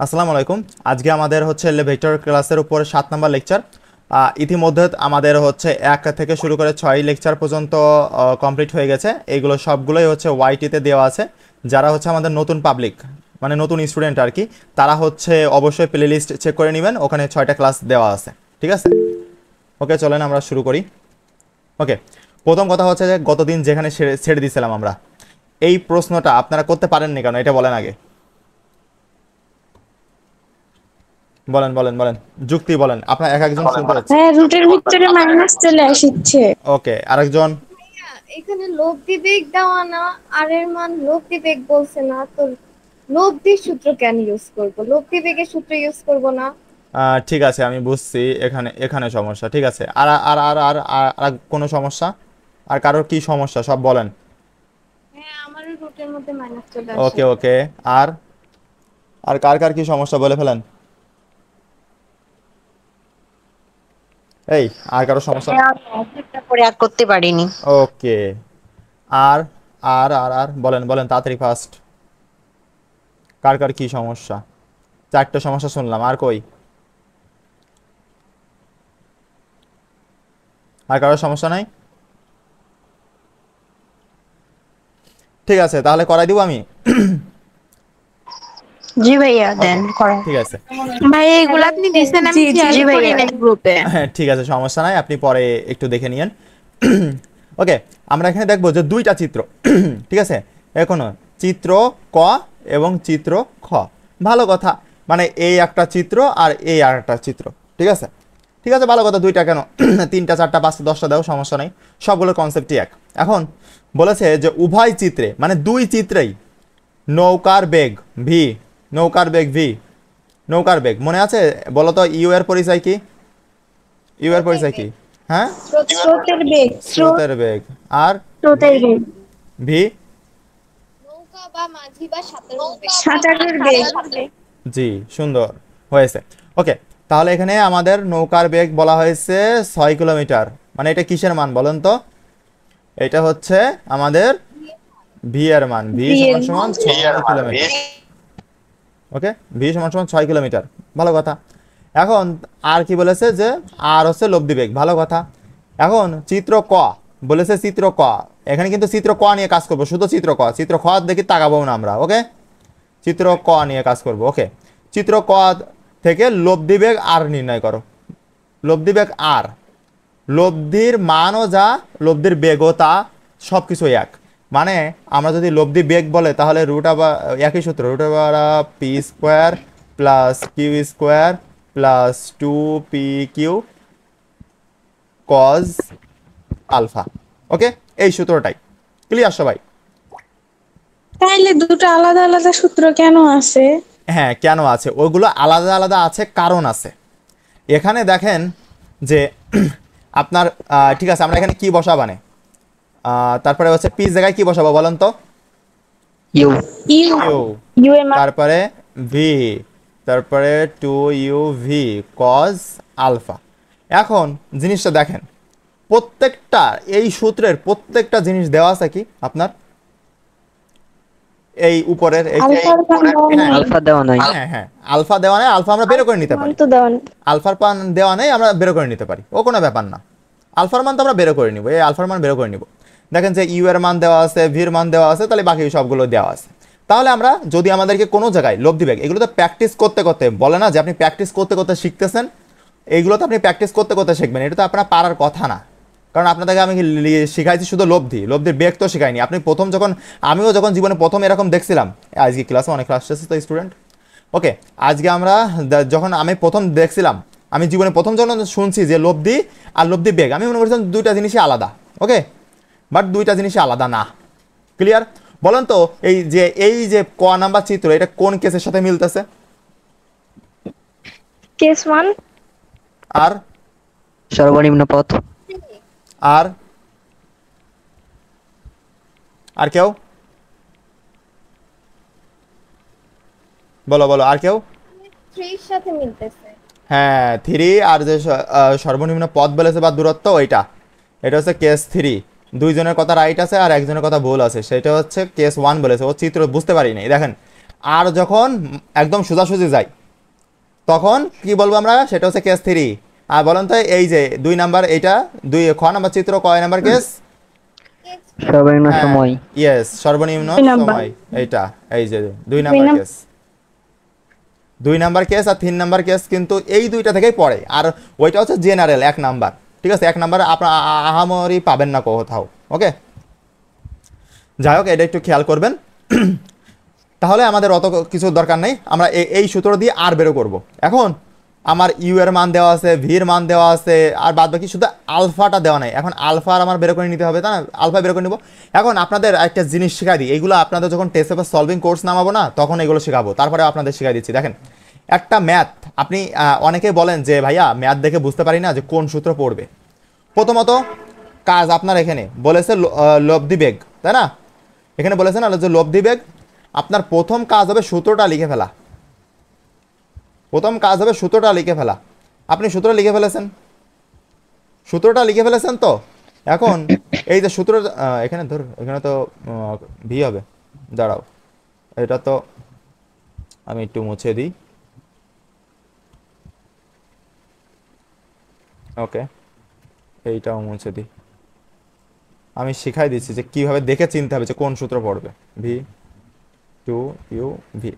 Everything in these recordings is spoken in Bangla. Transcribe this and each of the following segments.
আসসালামু আলাইকুম। আজকে আমাদের হচ্ছে ভেক্টর ক্লাসের উপরে 7 নাম্বার লেকচার। ইতিমধ্যে আমাদের হচ্ছে 1 থেকে শুরু করে 6 লেকচার পর্যন্ত কমপ্লিট হয়ে গেছে। এইগুলো সবগুলোই হচ্ছে ওয়াইটিতে দেওয়া আছে। যারা হচ্ছে আমাদের নতুন পাবলিক মানে নতুন স্টুডেন্ট আর কি, তারা হচ্ছে অবশ্যই প্লে লিস্ট চেক করে নেবেন, ওখানে 6টা ক্লাস দেওয়া আছে। ঠিক আছে, ওকে চলেন আমরা শুরু করি। ওকে, প্রথম কথা হচ্ছে যে গতদিন যেখানে ছেড়ে দিয়েছিলাম আমরা, এই প্রশ্নটা আপনারা করতে পারেননি কেন এটা বলেন আগে। বলেন বলেন বলেন, যুক্তি বলেন, আপনার এক একজন শুনতে যাচ্ছে। হ্যাঁ, রুটের ভিতরে মাইনাস চলে আসছে। ওকে, আরেকজন। এখানে লব্ধি বেগ দেওয়া না, আর এর মান লব্ধি বেগ বলছে না তো। লব্ধির সূত্র কেন ইউজ করব? লব্ধি বেগের সূত্র ইউজ করব না? ঠিক আছে, আমি বুঝছি, এখানে এখানে সমস্যা। ঠিক আছে, আর আর আর আর আর আর কোনো সমস্যা? আর কারোর কি সমস্যা সব বলেন। হ্যাঁ, আমারও রুটের মধ্যে মাইনাস চলে আসে। ওকে ওকে, আর আর কার কার কি সমস্যা বলে ফেলেন। এই, আর কারো সমস্যা? একটা করে আর করতে পারিনি। ওকে, আর আর বলেন বলেন তাড়াতাড়ি ফার্স্ট। কার কার কি সমস্যা? 4টে সমস্যা শুনলাম, আর কই? আর কারোর সমস্যা নাই? ঠিক আছে, তাহলে করাই দিব আমি। জি ভাইয়া, দেন করা। ঠিক আছে। ভাই এগুলো আপনি দিছেন, আমি জি জি খেয়াল জি করি ভাইয়া। নাই গ্রুপে। হ্যাঁ ঠিক আছে, সমস্যা নাই, আপনি পরে একটু দেখে নিয়েন। ওকে, আমরা এখানে দেখবো যে 2টা চিত্র। ঠিক আছে, এখনো চিত্র ক এবং চিত্র খ। ভালো কথা, মানে এই একটা চিত্র আর এই আর একটা চিত্র। ঠিক আছে, ঠিক আছে, ভালো কথা। 2টা কেন, 3টা 4টা 5টা 10টা দেও, সমস্যা নেই। সবগুলোর কনসেপ্টই এক। এখন বলেছে যে উভয় চিত্রে, মানে 2 চিত্রেই নৌকার বেগ ভি, নৌকার বেগ ভি, নৌকার বেগ মনে আছে? বলো তো ইউ এর পরিচয় কি? ইউ এর পরিচয় কি? হ্যাঁ, স্রোতের বেগ, স্রোতের বেগ। আর স্রোতের বেগ, ভি? নৌকা বা মাঝি বা সাঁতারুর বেগ। সাঁতারের বেগ। জি, সুন্দর হয়েছে। ওকে, তাহলে এখানে আমাদের নৌকার বেগ বলা হয়েছে 6 কিলোমিটার। মানে এটা কিসের মান বলেন তো? এটা হচ্ছে আমাদের ভি এর মান। ভি সমান সমান 6 কিলোমিটার। ওকে, ভি সমান সমান 6 কিলোমিটার। ভালো কথা। এখন আর কি বলেছে যে আর হচ্ছে লব্ধি বেগ। ভালো কথা। এখন চিত্র ক বলেছে, চিত্র ক। এখানে কিন্তু চিত্র ক নিয়ে কাজ করবো, শুধু চিত্র ক। চিত্র খ দেখি তাকাবো না আমরা। ওকে, চিত্র ক নিয়ে কাজ করব। ওকে, চিত্র ক থেকে লব্ধি বেগ আর নির্ণয় করো। লব্ধি বেগ আর, লব্ধির মানও যা, লব্ধির বেগও তা, সব কিছু এক। মানে আমরা যদি লব্ধি বেগ বলে তাহলে রুট আবার একই সূত্র, রুট আবার P square plus Q square plus 2 PQ cos alpha. Okay, এই সূত্রটাই। ক্লিয়ার সবাই? তাইলে দুটো আলাদা আলাদা সূত্র কেন আছে? হ্যাঁ, কেন আছে? ওইগুলো আলাদা আলাদা আছে, কারণ আছে। এখানে দেখেন যে আপনার ঠিক আছে, আমরা এখানে কি বসাবানে, তারপরে হচ্ছে পি জায়গায় কি বসাবো বলেন তো? ইউ। ইউ, ইউ, ইউ এর মান তারপরে ভি, তারপরে 2UV কজ আলফা। এখন জিনিসটা দেখেন, প্রত্যেকটা এই সূত্রের প্রত্যেকটা জিনিস দেওয়া আছে কি আপনার এই উপরের এই আলফার মান দেওয়া হ্যাঁ নাই। আলফা দেওয়া নাই। হ্যাঁ হ্যাঁ, আলফা দেওয়া নেই, আলফা আমরা বের করে নিতে মান পারি। তো দেওয়া নেই। আলফার মান দেওয়া নেই, আমরা বের করে নিতে পারি, ও কোনো ব্যাপার না। আলফার মান তো আমরা বের করে নিব, এই আলফার মান বের করে নিব। দেখেন যে ইউ এর মান দেওয়া আছে, ভির মান দেওয়া আছে, তাহলে বাকি সবগুলো দেওয়া আছে। তাহলে আমরা যদি আমাদেরকে কোনো জায়গায় লব্ধি বেগ, এগুলো তো প্র্যাকটিস করতে করতে, বলে না যে আপনি প্র্যাকটিস করতে করতে শিখতেছেন, এইগুলো তো আপনি প্র্যাকটিস করতে করতে শিখবেন। এটা তো আপনার পারার কথা না, কারণ আপনাদেরকে আমি শিখাইছি শুধু লব্ধি, লব্ধির বেগ তো শিখাইনি। আপনি প্রথম যখন, আমিও যখন জীবনে প্রথম এরকম দেখছিলাম, আজকে ক্লাসে অনেক ক্লাস শেষে তো স্টুডেন্ট। ওকে, আজকে আমরা যখন আমি প্রথম দেখছিলাম, আমি জীবনে প্রথম যখন শুনছি যে লব্ধি আর লব্ধি বেগ, আমি মনে করছিলাম 2টা জিনিসই আলাদা। ওকে, বাট 2টা জিনিসই আলাদা না। ক্লিয়ার? বলেন তো এই যে ক নাম্বার চিত্র, এটা কোন কেসের সাথে মিলতেছে? কেস ওয়ান, আর সর্বনিম্ন পথ। আর আর কেউ বলো বলো, আর কেউ? থ্রির সাথে মিলতেছে। হ্যাঁ, 3। আর যে সর্বনিম্ন পথ বলেছে বা দূরত্ব, ওইটা, এটা হচ্ছে কেস 3। দুইজনের কথা রাইট আছে আর একজনের কথা ভুল আছে, সেটা হচ্ছে কেস 1 বলেছে। ও চিত্র বুঝতে পারি নাই। দেখেন, আর যখন একদম সোজাসুজি যাই তখন কি বলবো আমরা, সেটা হচ্ছে কেস 3। আর বলেন তো এই যে 2 নাম্বার, এটা 2 খ নাম্বার চিত্র কয় নাম্বার কেস? সর্বনিম্ন হ্যাঁ, সময়। ইয়েস, সর্বনিম্ন 2 নাম্বার। সময়। এইটা এই যে 2 নাম্বার কেস, 2 নাম্বার কেস আর 3 নাম্বার কেস কিন্তু এই দুইটা থেকেই পড়ে। আর ওইটা হচ্ছে জেনারেল 1 নাম্বার, ঠিক আছে? 1 নাম্বার আপনার আহামরি পাবেন না কোথাও, ওকে? যাই হোক, এটা একটু খেয়াল করবেন। তাহলে আমাদের অত কিছু দরকার নেই, আমরা এই সূত্র দিয়ে আর বেরো করব। এখন আমার ইউ এর মান দেওয়া আছে, ভি এর মান দেওয়া আছে, আর বাদ বাকি শুধু আলফাটা দেওয়া নাই। এখন আলফা আর আমার বের করে নিতে হবে, তাই না? আলফা বের করে নিব। এখন আপনাদের একটা জিনিস শেখাই দিই, এইগুলো আপনাদের যখন টেস্ট পেপার সলভিং কোর্স নামাবো না, তখন এগুলো শেখাবো। তারপরে আপনাদের শেখাই দিচ্ছি। দেখেন, একটা ম্যাথ আপনি অনেকেই বলেন যে ভাইয়া ম্যাথ দেখে বুঝতে পারি না যে কোন সূত্র পড়বে। প্রথমত কাজ আপনার এখানে বলেছে লব্ধি বেগ, তাই না? এখানে বলেছে না যে লব্ধি বেগ। আপনার প্রথম কাজ হবে সূত্রটা লিখে ফেলা। প্রথম কাজ হবে সূত্রটা লিখে ফেলা। আপনি সূত্র লিখে ফেলেছেন, সূত্রটা লিখে ফেলেছেন তো এখন এই যে সূত্র, এখানে ধর, এখানে তো ভি হবে, দাঁড়াও, এটা তো আমি একটু মুছে দিই। ওকে, এইটাও মুছে দিই। আমি শিখাই দিচ্ছি যে কিভাবে দেখে চিনতে হবে যে কোন সূত্র পড়বে। V two U V.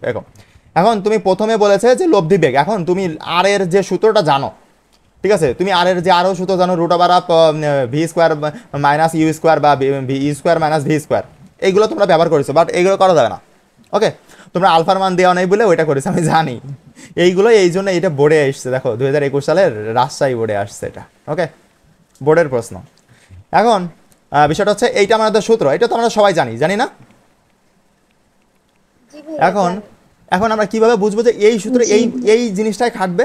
এখন তুমি প্রথমে বলেছে যে লব্ধি বেগ। এখন তুমি আর এর যে সূত্রটা জানো, ঠিক আছে? তুমি আর এর যে আরও সূত্র জানো, root over of V square minus U square বা V square minus V square, এইগুলো তোমরা ব্যবহার করেছো, বাট এইগুলো করা যাবে না, ওকে? তোমরা আলফার মান দেওয়া নেই বলে ওইটা করেছো, আমি জানি। এইগুলো এই জন্য এটা বোর্ডে আসছে, দেখো 2021 সালের রাজশাহী বোর্ডে আসছে এটা, ওকে? বোর্ডের প্রশ্ন। এখন বিষয়টা হচ্ছে এইটা আমাদের সূত্র, এটা তো আমরা সবাই জানি, জানি না? জি ভাইয়া, এখন জানি। এখন আমরা কিভাবে বুঝবো যে এই সূত্রে এই এই জিনিসটাই খাটবে?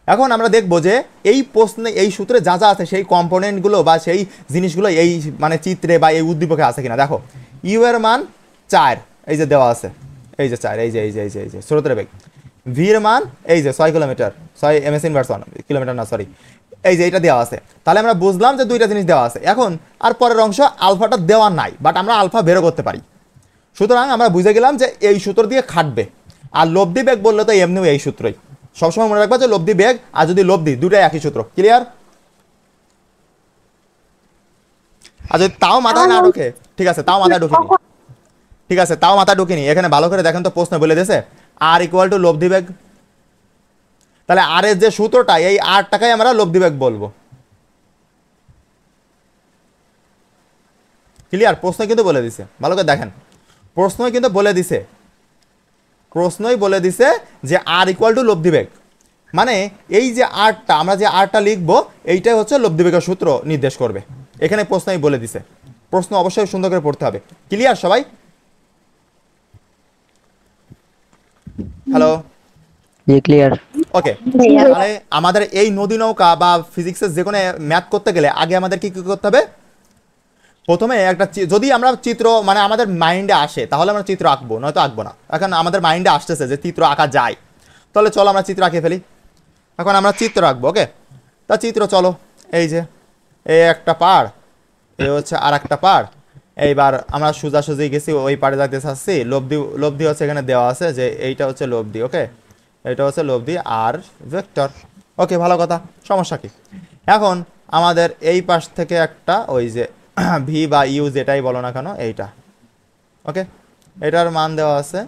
এখন আমরা দেখবো যে এই প্রশ্নে এই সূত্রে যা যা আছে সেই কম্পোনেন্টগুলো বা সেই জিনিসগুলো এই মানে চিত্রে বা এই উদ্দীপকে আছে কিনা। দেখো, ইউ এর মান 4, এই যে দেওয়া আছে, এই যে 4, এই যে এই যে এই যে এই যে স্রোতের বেগ। ভি এর মান এই যে 6 কিলোমিটার, 6 ms ইনভার্স 1 কিলোমিটার না, সরি, এই যে এটা দেওয়া আছে। তাহলে আমরা বুঝলাম যে দুইটা জিনিস দেওয়া আছে। এখন আর পরের অংশ আলফাটা দেওয়া নাই, বাট আমরা আলফা বেরো করতে পারি। সুতরাং আমরা বুঝে গেলাম যে এই সূত্র দিয়ে খাটবে। আর লব্ধি বেগ বললে তো এমনিও এই সূত্রই। সবসময় মনে রাখবা যে লব্ধি বেগ আর যদি লব্ধি, দুটাই একই সূত্র। ক্লিয়ার? আর যদি তাও মাথায় না ঢোকে, ঠিক আছে, তাও মাথায় ঢুকিনি, ঠিক আছে, তাও মাথায় ঢুকিনি, এখানে ভালো করে দেখেন তো, প্রশ্ন বলে দিয়েছে আর ইকুয়াল টু লব্ধি বেগ। তাহলে আর এর যে সূত্রটা, এই আর টাকাই আমরা লব্ধি বেগ বলবো। ক্লিয়ার? প্রশ্ন কিন্তু বলে দিছে, ভালো করে দেখেন, প্রশ্নই কিন্তু বলে দিছে, প্রশ্নই বলে দিছে যে আর ইকুয়াল টু লব্ধি বেগ। মানে এই যে আরটা, আমরা যে আরটা লিখবো, এইটাই হচ্ছে লব্ধি বেগের সূত্র নির্দেশ করবে। এখানে প্রশ্নই বলে দিছে। প্রশ্ন অবশ্যই সুন্দর করে পড়তে হবে। ক্লিয়ার সবাই? হ্যালো, জি ক্লিয়ার। ওকে। তাহলে আমাদের এই নদী নৌকা বা ফিজিক্সের যে কোনো ম্যাথ করতে গেলে আগে আমাদের কি কি করতে হবে? প্রথমে একটা যদি আমরা চিত্র মানে আমাদের মাইন্ডে আসে তাহলে আমরা চিত্র আঁকবো, নয়তো আঁকবো না। এখন আমাদের মাইন্ডে আসতেছে যে চিত্র আঁকা যায়, তাহলে চলো আমরা চিত্র আঁকে ফেলি। এখন আমরা চিত্র আঁকবো, ওকে? তা চিত্র চলো, এই যে এই একটা পাড়, এই হচ্ছে আর একটা পাড়। এইবার আমরা সোজাসুজি গেছি, ওই পাড়ে যাইতে চাচ্ছি। লব্ধি, লব্ধি হচ্ছে এখানে দেওয়া আছে যে এইটা হচ্ছে লব্ধি, ওকে? এটা হচ্ছে লব্ধি আর ভেক্টর, ওকে? ভালো কথা, সমস্যা কি? এখন আমাদের এই পাশ থেকে একটা ওই যে ভি বা ইউ যেটাই বলো না কেন, এইটা, ওকে? এটার মান দেওয়া আছে,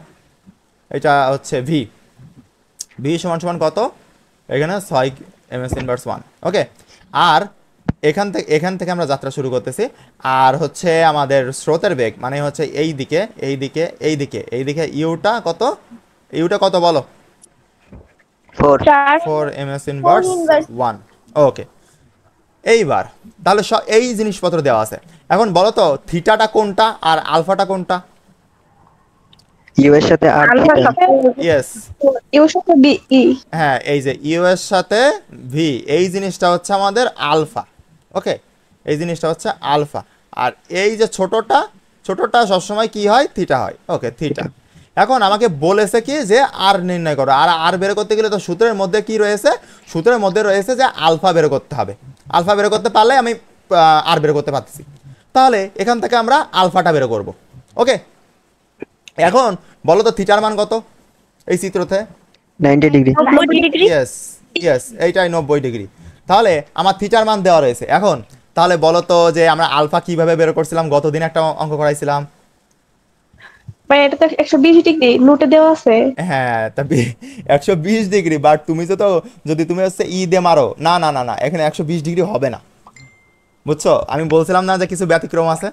এটা হচ্ছে ভি। ভি সমান সমান কত? এখানে 6 ms ইনভার্স 1, ওকে? আর এখান থেকে আমরা যাত্রা শুরু করতেছি। আর হচ্ছে আমাদের স্রোতের বেগ মানে হচ্ছে এই দিকে এই দিকে এই দিকে এই দিকে ইউটা কত? ইউটা কত বলো? 4 ms ইনভার্স 1, ওকে? এইবার তাহলে এই জিনিসপত্র দেওয়া আছে। এখন বলো তো থিটাটা কোনটা আর আলফাটা কোনটা? ইউ এর সাথে আর ইয়েস, ইউর সাথে বি ই। হ্যাঁ, এই যে ইউ এর সাথে ভি, এই জিনিসটা হচ্ছে আমাদের আলফা, ওকে? এই জিনিসটা হচ্ছে আলফা। আর এই যে ছোটটা, ছোটটা সবসময় কি হয়? থিটা হয়, ওকে? থিটা। এখন আমাকে বলেছে কি যে আর নির্ণয় করো। আর আর বের করতে গেলে তো সূত্রের মধ্যে কি রয়েছে? সূত্রের মধ্যে রয়েছে যে আলফা বের করতে হবে। আলফা বের করতে পারলে আমি আর বের করতে পারতেছি। তাহলে এখান থেকে আমরা আলফাটা বের করব, ওকে? এখন বলো তো থিটার মান কত এই চিত্রতে? 90 ডিগ্রি। 90 ডিগ্রি। ইয়েস ইয়েস, এইটাই 90 ডিগ্রি। তাহলে আমার থিটার মান দেওয়া রয়েছে। এখন তাহলে বলো তো যে আমরা আলফা কিভাবে বের করছিলাম? গতদিন একটা অঙ্ক করাইছিলাম। ভাই এটা তো 120 ডিগ্রি নোটে দেওয়া আছে। হ্যাঁ, তা 120 ডিগ্রি, বাট তুমি তো যদি তুমি হচ্ছে ই দিয়ে মারো, না না না না, এখানে 120 ডিগ্রি হবে না, বুঝছো? আমি বলছিলাম না যে কিছু ব্যতিক্রম আছে।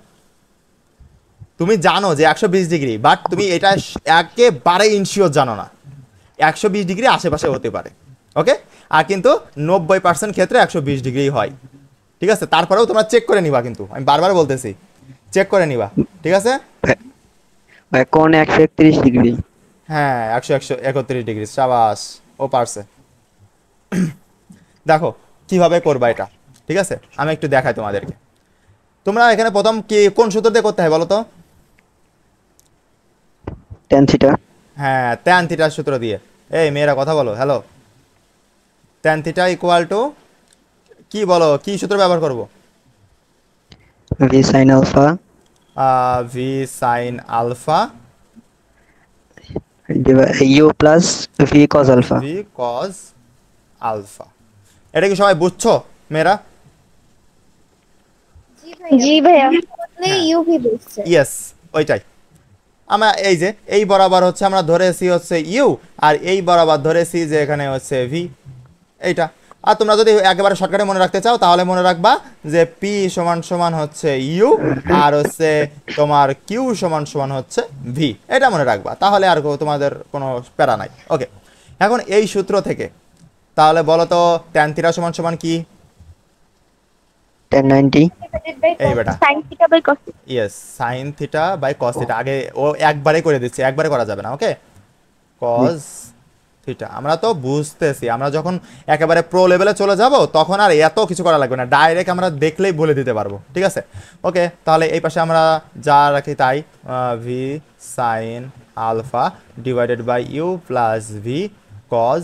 তুমি জানো যে 120 ডিগ্রি, বাট তুমি এটা একেবারে ইনশিওর জানো না। 120 ডিগ্রি আশেপাশে হতে পারে, ওকে? আর কিন্তু 90% ক্ষেত্রে 120 ডিগ্রি হয়, ঠিক আছে? তারপরেও তোমরা চেক করে নিবা, কিন্তু আমি বারবার বলতেছি চেক করে নিবা, ঠিক আছে? ভাই কোণ 131 ডিগ্রি। হ্যাঁ, 131 ডিগ্রি, সাবাস, ও পারছে। দেখো কিভাবে করবা এটা, ঠিক আছে? আমি একটু দেখাই তোমাদেরকে। তোমরা এখানে প্রথম কি কোন সূত্র দিয়ে করতে হয় বলো তো? tan theta. হ্যাঁ, ট্যান থিটার সূত্র দিয়ে। এই মেয়েরা কথা বলো, hello. Tan theta equal to কি বলো, কি সূত্র ব্যবহার করব? v sin alpha V sine alpha u plus v cos alpha। V cos alpha. এটা কি সবাই বুঝছো মেয়েরা? জি ভাইয়া ইউভি বলছে। ইয়েস, ওইটাই। আমরা এই যে এই বরাবর হচ্ছে আমরা ধরেছি হচ্ছে ইউ, আর এই বরাবর ধরেছি যে এখানে হচ্ছে ভি, এইটা। আর তোমরা যদি একেবারে শর্টকাটে মনে রাখতে চাও তাহলে মনে রাখবা যে পি সমান সমান হচ্ছে ইউ, আর হচ্ছে তোমার কিউ সমান সমান হচ্ছে ভি, এটা মনে রাখবা, তাহলে আর তোমাদের কোনো প্যারা নাই। ওকে, এখন এই সূত্র থেকে তাহলে বলো তো ট্যান থিটা সমান সমান কি? tan 90। এই বেটা, sin থিটা বাই cos থিটা। Yes, sine theta by cos theta. আগে ও একবারে করে দিচ্ছে, একবারে করা যাবে না, ওকে? কস থিটা আমরা তো বুঝতেছি, আমরা যখন একেবারে প্রো লেভেলে চলে যাব তখন আর এত কিছু করা লাগবে না, ডাইরেক্ট আমরা দেখলেই বলে দিতে পারবো, ঠিক আছে? ওকে, তাহলে এই পাশে আমরা যা রাখি তাই, V sine alpha divided by U plus V cos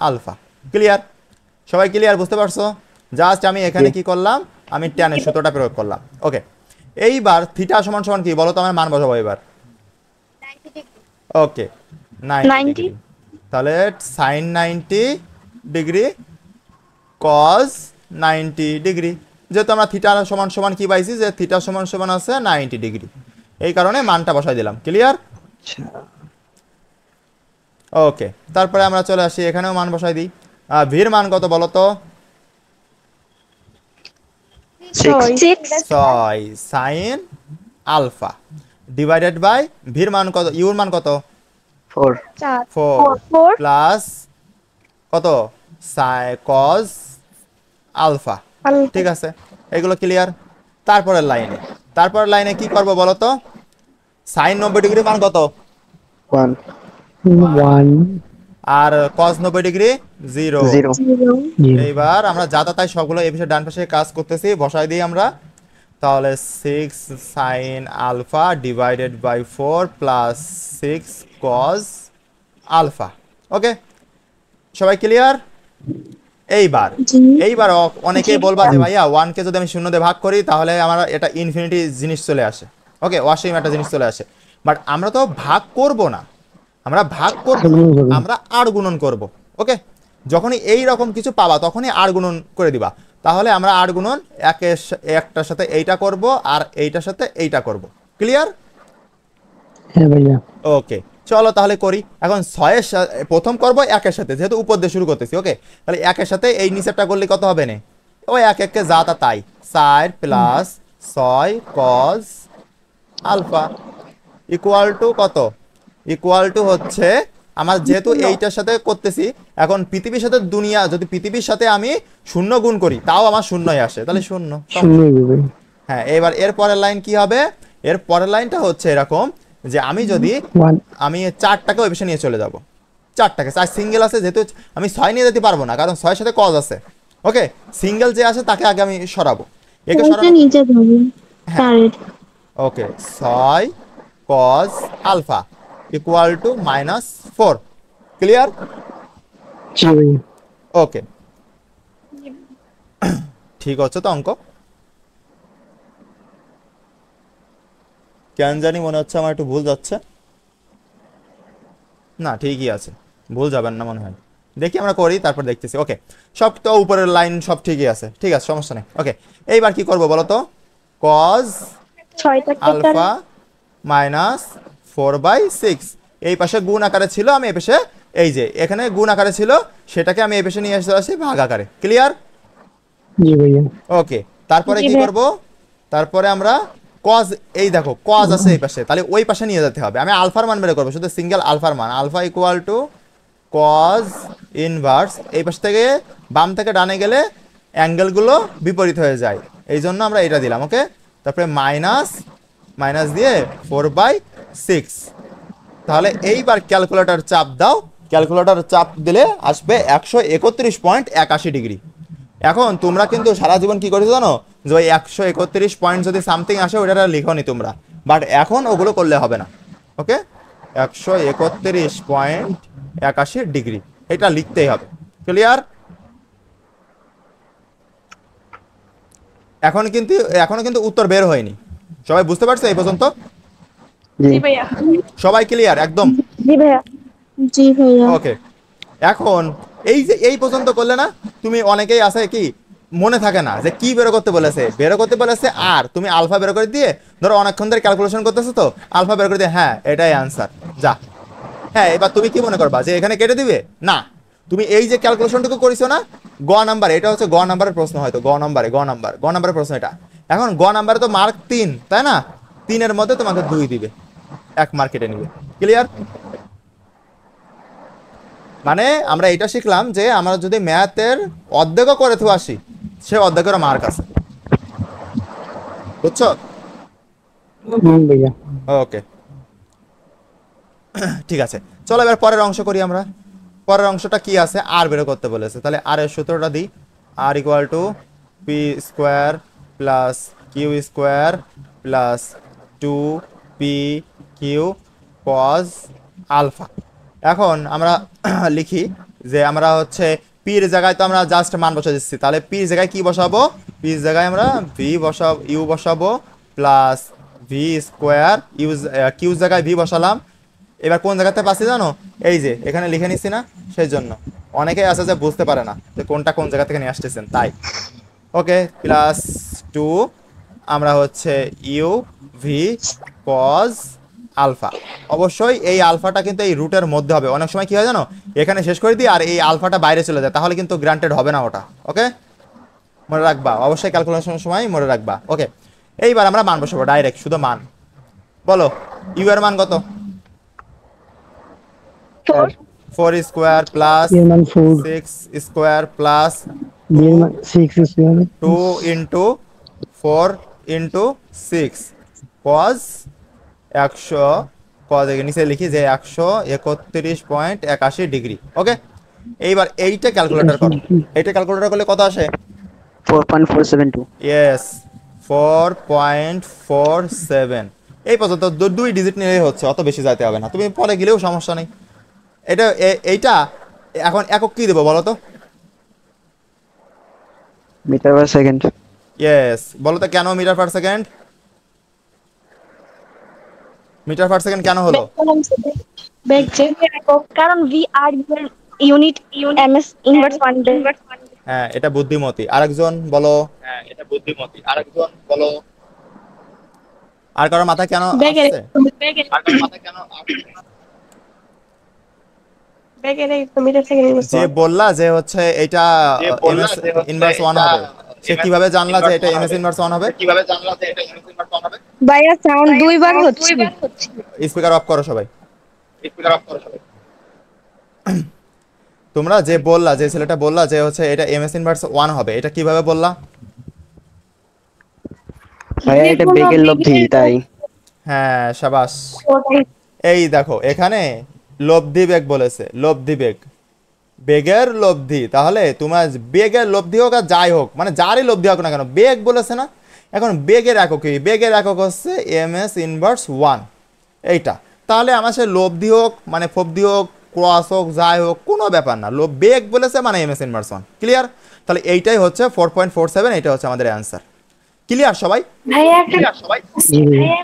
alpha. Clear? সবাই ক্লিয়ার, বুঝতে পারছো? জাস্ট আমি এখানে কি করলাম, আমি ট্যানের সূত্রটা প্রয়োগ করলাম। ওকে, এইবার থিটা সমান সমান কি বলো তো? আমার মান বসাবো এবার। ওকে, 90 ডিগ্রি। তাহলে সাইন 90 ডিগ্রি কজ 90 ডিগ্রি, যেহেতু আমরা থিটা সমান সমান কি পাইছি, যে থিটা সমান সমান আছে 90 ডিগ্রি, এই কারণে মানটা বসাই দিলাম। ক্লিয়ার? ওকে, তারপরে আমরা চলে আসি, এখানেও মান বসাই দিই। ভির মান কত বলো তো? 6 সাইন আলফা ডিভাইডেড বাই ভির মান কত, ইউর মান কত? 4। 4 প্লাস কত কজ আলফা, ঠিক আছে? এগুলো ক্লিয়ার? তারপরের লাইনে কি করব বলো তো? সাইন 90 ডিগ্রি মান কত? 1 আর কজ 90 ডিগ্রি 0। 0। এইবার আমরা যা তা তাই সবগুলো এই পাশে ডান পাশে কাজ করতেছি, বসাই দিই আমরা। তাহলে 6 sine alpha divided by 4 plus 6 cos alpha. Okay, সবাই ক্লিয়ার? এইবার অনেকেই বলবা যে ভাইয়া 1 কে যদি আমি 0 দিয়ে ভাগ করি তাহলে আমার এটা ইনফিনিটি জিনিস চলে আসে, ওকে, অসীম একটা জিনিস চলে আসে। বাট আমরা তো ভাগ করব না, আমরা ভাগ করব, আমরা আর গুণন করব। ওকে, যখনই এই রকম কিছু পাবা তখনই আর গুণন করে দিবা। তাহলে আমরা আর গুণন একটার সাথে এইটা করব আর এইটার সাথে এইটা করব। ক্লিয়ার? হ্যাঁ ভাইয়া। ওকে, চলো তাহলে করি। এখন 6 এর প্রথম করব একের সাথে, যেহেতু উপর দিয়ে শুরু করতেছি। ওকে, তাহলে একের সাথে এই নিচেরটা করলে কত হবে না? ওই এক এককে যা তা তাই, 4 plus 6 cos alpha equal to কত? ইকুয়াল টু হচ্ছে আমার যেহেতু এইটার সাথে করতেছি, এখন পৃথিবীর সাথে দুনিয়া, যদি পৃথিবীর সাথে আমি 0 গুণ করি তাও আমার 0ই আসে, তাহলে 0। হ্যাঁ, এবার এর পরের লাইন কি হবে? এর পরের লাইনটা হচ্ছে এরকম যে আমি যদি আমি 4টাকে ওই পাশে নিয়ে চলে যাব, 4টাকে, 4 সিঙ্গেল আছে, যেহেতু আমি 6 নিয়ে যেতে পারবো না কারণ 6 এর সাথে কজ আছে। ওকে, সিঙ্গেল যে আছে তাকে আগে আমি সরাবো, একে সরাবো। Okay, 6 cos alpha equal to -4। Clear? Okay, ঠিক আছে তো অঙ্ক? কেন জানি মনে হচ্ছে আমার একটু ভুল যাচ্ছে। না ঠিকই আছে, ভুল যাবেন না মনে হয়। দেখি আমরা করি, তারপর দেখতেছি। ওকে, সব তো উপরের লাইন সব ঠিকই আছে, ঠিক আছে, সমস্যা নেই। ওকে, এইবার কি করব বলো তো? কজ 6টা আলফা মাইনাস 4/6, এই পাশে গুণ আকারে ছিল, আমি এই পাশে এই যে এখানে গুণ আকারে ছিল সেটাকে আমি এই পাশে নিয়ে আসতে আসি ভাগ আকারে। ক্লিয়ার? জি ভাইয়া। ওকে, তারপরে কি করব? তারপরে আমরা কজ, এই দেখো কজ আছে এই পাশে, তাহলে ওই পাশে নিয়ে যেতে হবে। আমি আলফার মান বের করবো, শুধু সিঙ্গেল আলফার মান, alpha equal to cos inverse, এই পাশ থেকে বাম থেকে ডানে গেলে অ্যাঙ্গেলগুলো বিপরীত হয়ে যায়, এই জন্য আমরা এটা দিলাম। ওকে, তারপরে মাইনাস মাইনাস দিয়ে 4/6। তাহলে এইবার ক্যালকুলেটর চাপ দাও, ক্যালকুলেটর চাপ দিলে আসবে 131.81 ডিগ্রি। এখন তোমরা কিন্তু সারা জীবন কি করেছো জানো, যে ওই 131 পয়েন্ট যদি সামথিং আসে ওইটা লিখোনি তোমরা, বাট এখন ওগুলো করলে হবে না। ওকে, 131.81 ডিগ্রি এটা লিখতেই হবে। ক্লিয়ার? এখনো কিন্তু উত্তর বের হয়নি। সবাই বুঝতে পারছো এই পর্যন্ত? জি সবাই ক্লিয়ার একদম? জি ভাইয়া। জি ভাইয়া। ওকে, এখন এই যে এই পর্যন্ত করলে না, তুমি অনেকেই আছে কি মনে থাকে না যে কি বের করতে বলেছে, বের করতে বলেছে আর তুমি আলফা বের করে দিয়ে ধরো অনেকক্ষণ ধরে ক্যালকুলেশন করতেছো, তো আলফা বের করে দিয়ে হ্যাঁ এটাই অ্যান্সার, যা। হ্যাঁ, এবার তুমি কি মনে করবা যে এখানে কেটে দিবে? না, তুমি এই যে ক্যালকুলেশনটুকু করেছো না, গ নাম্বার, এটা হচ্ছে গ নাম্বারের প্রশ্ন, হয়তো গ নাম্বারের প্রশ্ন এটা। এখন গ নাম্বারে তো মার্ক 3, তাই না? 3-এর মধ্যে তোমাকে 2 দিবে, 1 মার্ক কেটে নিবে। ক্লিয়ার? মানে আমরা এটা শিখলাম যে আমরা যদি ম্যাথের অর্ধেকও করে থু আসি, সে অর্ধেকেরও মার্ক আছে। বুঝছো? ভাইয়া। ওকে, ঠিক আছে, চলো এবার পরের অংশ করি আমরা। পরের অংশটা কি আছে? আর বের করতে বলেছে, তাহলে আর এর সূত্রটা দিই। R equal to P square plus Q square plus 2p Q cos alpha. এখন আমরা লিখি যে আমরা হচ্ছে পির জায়গায় তো আমরা জাস্ট মান বসা দিচ্ছি, তাহলে পির জায়গায় কি বসাবো? পির জায়গায় আমরা ইউ বসাবো প্লাস ভি স্কোয়ার, কিউ জায়গায় ভি বসালাম। এবার কোন জায়গাতে পাচ্ছি জানো? এই যে এখানে লিখে নিচ্ছি না, সেই জন্য অনেকেই আছে যে বুঝতে পারে না যে কোনটা কোন জায়গা থেকে নিয়ে আসতেছেন, তাই। ওকে, প্লাস 2 আমরা হচ্ছে ইউ ভি কজ আলফা। অবশ্যই এই আলফাটা কিন্তু এই রুটের মধ্যে হবে। অনেক সময় কি হয় জানো, এখানে শেষ করে দিই আর এই আলফাটা বাইরে চলে যায়, তাহলে কিন্তু গ্রান্টেড হবে না ওটা। ওকে, মনে রাখবা, অবশ্যই ক্যালকুলেশনের সময় মনে রাখবা। ওকে, এইবার আমরা মান বসাবো ডাইরেক্ট, শুধু মান। বলো ইউ এর মান কত? 4 স্কোয়ার প্লাস এর মান 4, 6 স্কোয়ার প্লাস এর মান 6 square 2 into 4 into 6 cos 100, cos নিচে লিখি যে 131.81 ডিগ্রি। ওকে, এইবার এইটা ক্যালকুলেটর করো, এইটা ক্যালকুলেটর করলে কত আসে? 4.472 ইয়েস, 4.47। এই পর্যন্ত 2 ডিজিট নিলেই হচ্ছে, অত বেশি যাইতে হবে না, তুমি পরে গেলেও সমস্যা নেই। এইটা এখন একক কি দেবো বলো তো? Metre per second. ইয়েস, বলো তো কেন metre per second? Metre per second কেন হলো? কারণ ভি আর ইউনিট এমএস ইনভার্স 1 হ্যাঁ, এটা বুদ্ধিমতী। আরেকজন বলো। আর কারো মাথায় কেন আসছে? যে বললা যে হচ্ছে এটা এমএস ইনভার্স 1 হবে, সে কিভাবে জানলা যে এটা এমএস ইনভার্স 1 হবে? ভাইয়া সাউন্ড দুইবার হচ্ছে। স্পিকার অফ করো সবাই। তোমরা যে বললা, যে ছেলেটা বললা যে হচ্ছে এটা এমএস ইনভার্স 1 হবে, এটা কিভাবে বললা? ভাইয়া এটা বেগের লব্ধি, তাই। হ্যাঁ, শাবাশ। এই দেখো এখানে লব্ধি বেগ বলেছে, লব্ধি বেগ, বেগের লব্ধি। তাহলে তোমার বেগের লব্ধি হোক আর যাই হোক, মানে যারই লব্ধি হোক না কেন, বেগ বলেছে না। এখন বেগের একক কি? বেগের একক হচ্ছে এমএস ইনভার্স 1, এইটা। তাহলে আমার সে লব্ধি হোক মানে ফব্ধি হোক ক্রস হোক যাই হোক, কোনো ব্যাপার না, বেগ বলেছে মানে এমএস ইনভার্স 1। ক্লিয়ার? তাহলে এইটাই হচ্ছে 4.47, এইটা হচ্ছে আমাদের অ্যান্সার। ক্লিয়ার সবাই? জি ভাইয়া।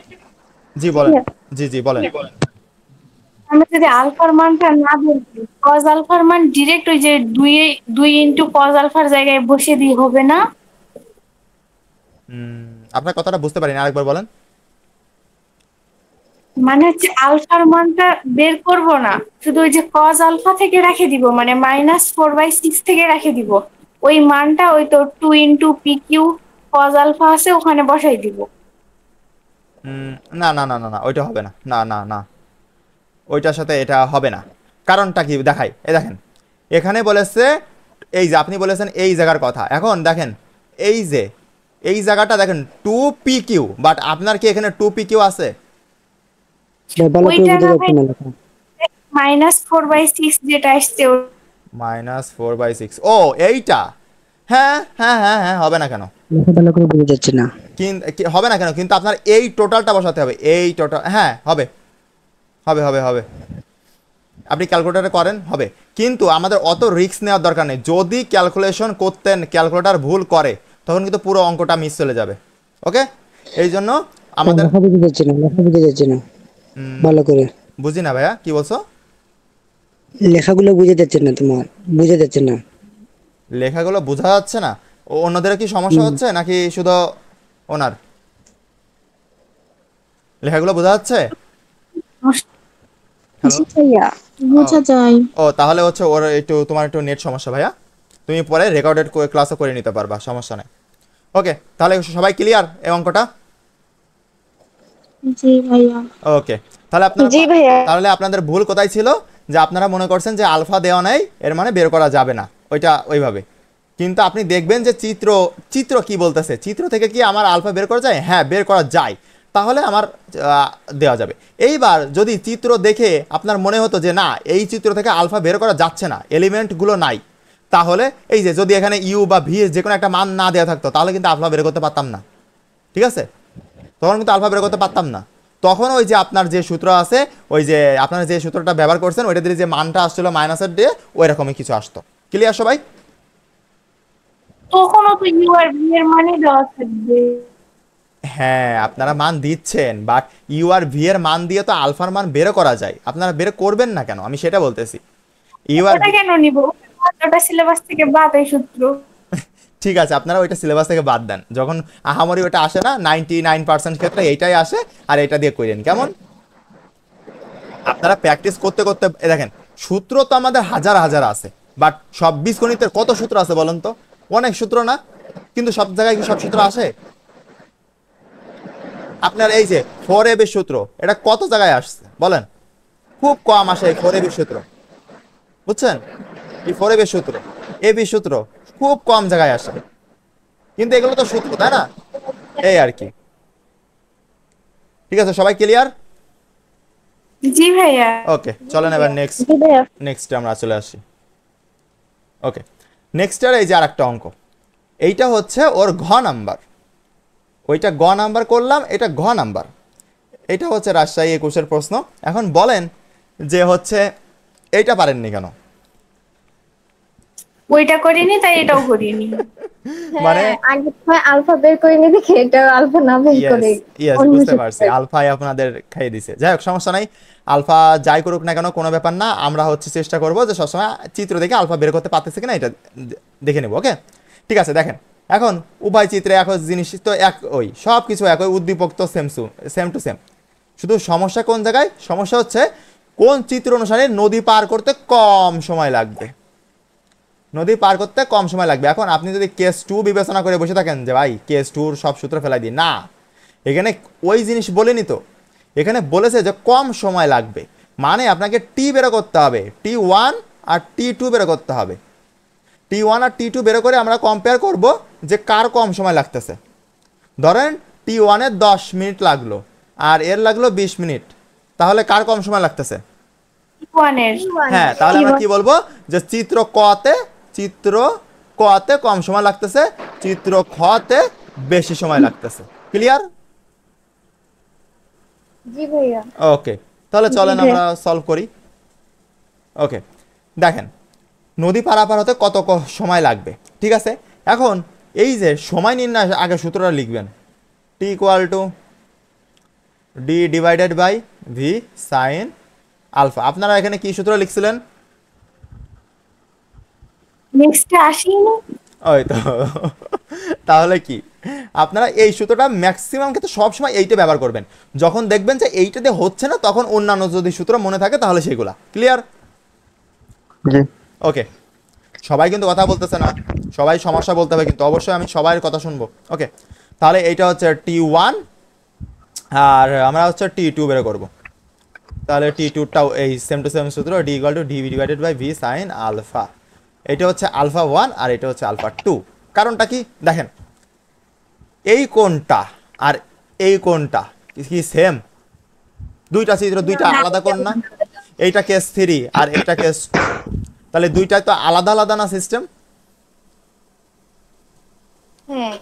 জি বলেন। জি বলেন। আমরা যদি আলফার মানটা না বের করি, কজ আলফার মান ডিরেক্ট ওই যে দুই ইন্টু কজ আলফার জায়গায় বসিয়ে দিয়ে হবে না? আপনার কথাটা বুঝতে পারিনি, আরেকবার বলেন। মানে হচ্ছে আলফার মানটা বের করব না, শুধু ওই যে কজ আলফা থেকে রেখে দিব, মানে -4/6 থেকে রেখে দিব। ওই মানটা ওই তো 2 into P Q cos alpha আছে ওখানে বসাই দিব। না না না না না, ওইটা হবে না, না না না, ওইটার সাথে এটা হবে না। কারণটা কি দেখাই, এই দেখেন এখানে বলেছে, এই যে আপনি বলেছেন এই জায়গার কথা, এখন দেখেন এই যে এই জায়গাটা দেখেন 2pq, বাট আপনার কি এখানে 2pq আছে? ভালো করে ওইটা বুঝতে না যাচ্ছে না লেখা। -4/6 যেটা আসছে -4/6, ও এইটা, হ্যাঁ হ্যাঁ হ্যাঁ হ্যাঁ, হবে না কেন? লেখা ভালো করে বোঝা যাচ্ছে না। হবে না কেন? কিন্তু আপনার এই টোটালটা বসাতে হবে, এই টোটাল, হ্যাঁ হবে হবে হবে হবে, আপনি ক্যালকুলেটারে করেন হবে, কিন্তু আমাদের অত রিস্ক নেওয়ার দরকার নেই। যদি ক্যালকুলেশন করতেন ক্যালকুলেটার ভুল করে, তখন কিন্তু পুরো অঙ্কটা মিস চলে যাবে। ওকে, এই জন্য আমাদের লেখা বোঝা যাচ্ছে না, লেখা বোঝা যাচ্ছে না ভালো করে। বুঝি না ভাইয়া, কি বলছো? লেখাগুলো বোঝা যাচ্ছে না, তোমার বোঝা যাচ্ছে না। লেখাগুলো বোঝা যাচ্ছে না? অন্যদের কি সমস্যা হচ্ছে নাকি শুধু ওনার? লেখাগুলো বোঝা যাচ্ছে? হ্যালো, ভাইয়া বোঝা যায়। ও তাহলে হচ্ছে ওর একটু, তোমার একটু নেট সমস্যা ভাইয়া, তুমি পরে রেকর্ডেড ক্লাসও করে নিতে পারবা, সমস্যা নেই। ওকে, তাহলে সবাই ক্লিয়ার এই অঙ্কটা? জি ভাইয়া। ওকে, তাহলে আপনারা, জি ভাইয়া। তাহলে আপনাদের ভুল কোথায় ছিল, যে আপনারা মনে করছেন যে আলফা দেওয়া নাই এর মানে বের করা যাবে না, ওইটা ওইভাবে। কিন্তু আপনি দেখবেন যে চিত্র কি বলতেছে, চিত্র থেকে কি আমার আলফা বের করা যায়? হ্যাঁ বের করা যায়, তাহলে আমার দেওয়া যাবে। এইবার যদি চিত্র দেখে আপনার মনে হতো যে না এই চিত্র থেকে আলফা বের করা যাচ্ছে না, এলিমেন্টগুলো নাই, তাহলে এই যে যদি এখানে ইউ বা ভি যে কোনো একটা মান না দেওয়া থাকতো, তাহলে কিন্তু আলফা বের করতে পারতাম না, ঠিক আছে? তখন কিন্তু আলফা বের করতে পারতাম না। তখন ওই যে আপনার যে সূত্র আছে, ওই যে আপনারা যে সূত্রটা ব্যবহার করছেন ওইটা দিয়ে যে মানটা আসছিল মাইনাসের দিয়ে, ওই রকমই কিছু আসতো। ক্লিয়ার সবাই? তখনও তো ইউ আর ভি এর মানে দেওয়া থাকবে। হ্যাঁ আপনারা মান দিচ্ছেন, বাট ইউ আর ভি এর মান দিয়ে তো আলফার মান বের করা যায়, আপনারা বের করবেন না কেন, আমি সেটা বলতেছি। ইউ আর ওটা কেন নিব? ওটা সিলেবাস থেকে বাদ এই সূত্র। ঠিক আছে, আপনারা ওইটা সিলেবাস থেকে বাদ দেন, যখন আহামরি ওটা আসে না, 99% ক্ষেত্রে এইটাই আসে, আর এটা দিয়ে করেন কেমন। আপনারা প্র্যাকটিস করতে করতে দেখেন, সূত্র তো আমাদের হাজার হাজার আছে, বাট সব বীজগণিতের কত সূত্র আছে বলেন তো? অনেক সূত্র না? কিন্তু সব জায়গায় কি সব সূত্র আসে? আপনার এই যে 4ab সূত্র, এটা কত জায়গায় আসছে বলেন? খুব কম আসে এই 4ab সূত্র, বুঝছেন? এই 4ab সূত্র, ab সূত্র খুব কম জায়গায় আসে, কিন্তু এগুলো তো সূত্র, তাই না? এই আর কি। ঠিক আছে, সবাই ক্লিয়ার? জি ভাইয়া। ওকে, চলেন এবার নেক্সট, জি ভাইয়া। নেক্সটে আমরা চলে আসি। ওকে, নেক্সটের এই যে আর একটা অঙ্ক, এইটা হচ্ছে ওর ঘ নাম্বার, ওইটা গ নাম্বার করলাম, এটা ঘ নাম্বার। এটা হচ্ছে রাজশাহী 21-এর প্রশ্ন। এখন বলেন যে হচ্ছে এইটা পারেননি কেন? ওইটা করিনি তাই এটাও করিনি। মানে হ্যাঁ, আগে সময় আলফা বের করে নিবি, এটা আলফা না বের করে ইয়েস, অন্য বুঝতে সূত্র পারছি, বের। আলফাই আপনাদের খাইয়ে দিছে। যাই হোক, সমস্যা নাই, আলফা যাই করুক না কেন কোনো ব্যাপার না, আমরা হচ্ছে চেষ্টা করবো যে সবসময় চিত্র দেখে আলফা বের করতে পারতেছে কিনা এটা দেখে নেব। ওকে, ঠিক আছে। দেখেন এখন উভয় চিত্রে এক জিনিস তো এক, ওই সব কিছু এক, ওই উদ্দীপক তো সেম টু সেম, শুধু সমস্যা কোন জায়গায়? সমস্যা হচ্ছে কোন চিত্র অনুসারে নদী পার করতে কম সময় লাগবে, নদী পার করতে কম সময় লাগবে। এখন আপনি যদি কেস 2 বিবেচনা করে বসে থাকেন যে ভাই কেস 2 সব সূত্র ফেলাই দিই, না, এখানে ওই জিনিস বলেনি তো, এখানে বলেছে যে কম সময় লাগবে, মানে আপনাকে টি বেরো করতে হবে, T1 আর T2 বেরো করতে হবে। T1 আর T2 বেরো করে আমরা কম্পেয়ার করব যে কার কম সময় লাগতেছে। ধরেন T1 এর 10 মিনিট লাগলো আর এর লাগলো 20 মিনিট, তাহলে কার কম সময় লাগতেছে? ওয়ানের। হ্যাঁ, তাহলে আমরা কি বলবো যে চিত্র কতে কম সময় লাগতেছে, চিত্র খতে বেশি সময় লাগতেছে। ক্লিয়ার? জি ভাইয়া। ওকে, তাহলে চলেন আমরা সলভ করি। ওকে, দেখেন নদী পারাপার হতে কত সময় লাগবে, ঠিক আছে? এখন এই যে সময় নির্ণয়, আগে সূত্রটা লিখবেন, T = D divided by V sine alpha. আপনারা এখানে কি সূত্র লিখছিলেন? নেক্সটে আসিনি। ওই তো তাহলে কি আপনারা এই সূত্রটা ম্যাক্সিমাম ক্ষেত্রে সবসময় এইটা ব্যবহার করবেন। যখন দেখবেন যে এইটাতে হচ্ছে না তখন অন্যান্য যদি সূত্র মনে থাকে তাহলে সেগুলা ক্লিয়ার। জি ওকে, সবাই কিন্তু কথা বলতেছে না, সবাই সমস্যা বলতে হবে কিন্তু অবশ্যই আমি সবার কথা শুনবো। ওকে, তাহলে এইটা হচ্ছে T1 আর আমরা হচ্ছে T2 বের করব। তাহলে T2টাও এই সেম টু সেম সূত্র, D = dV / V sin আলফা। এটা হচ্ছে আলফা 1 আর এটা হচ্ছে আলফা 2। কারণটা কি দেখেন, এই কোণটা আর এই কোণটা কি সেম? দুইটা চিত্র, দুইটা আলাদা কোণ না? এইটা কেস 3 আর এটা কেস 2, তাহলে দুইটাই তো আলাদা আলাদা না সিস্টেম? হ্যাঁ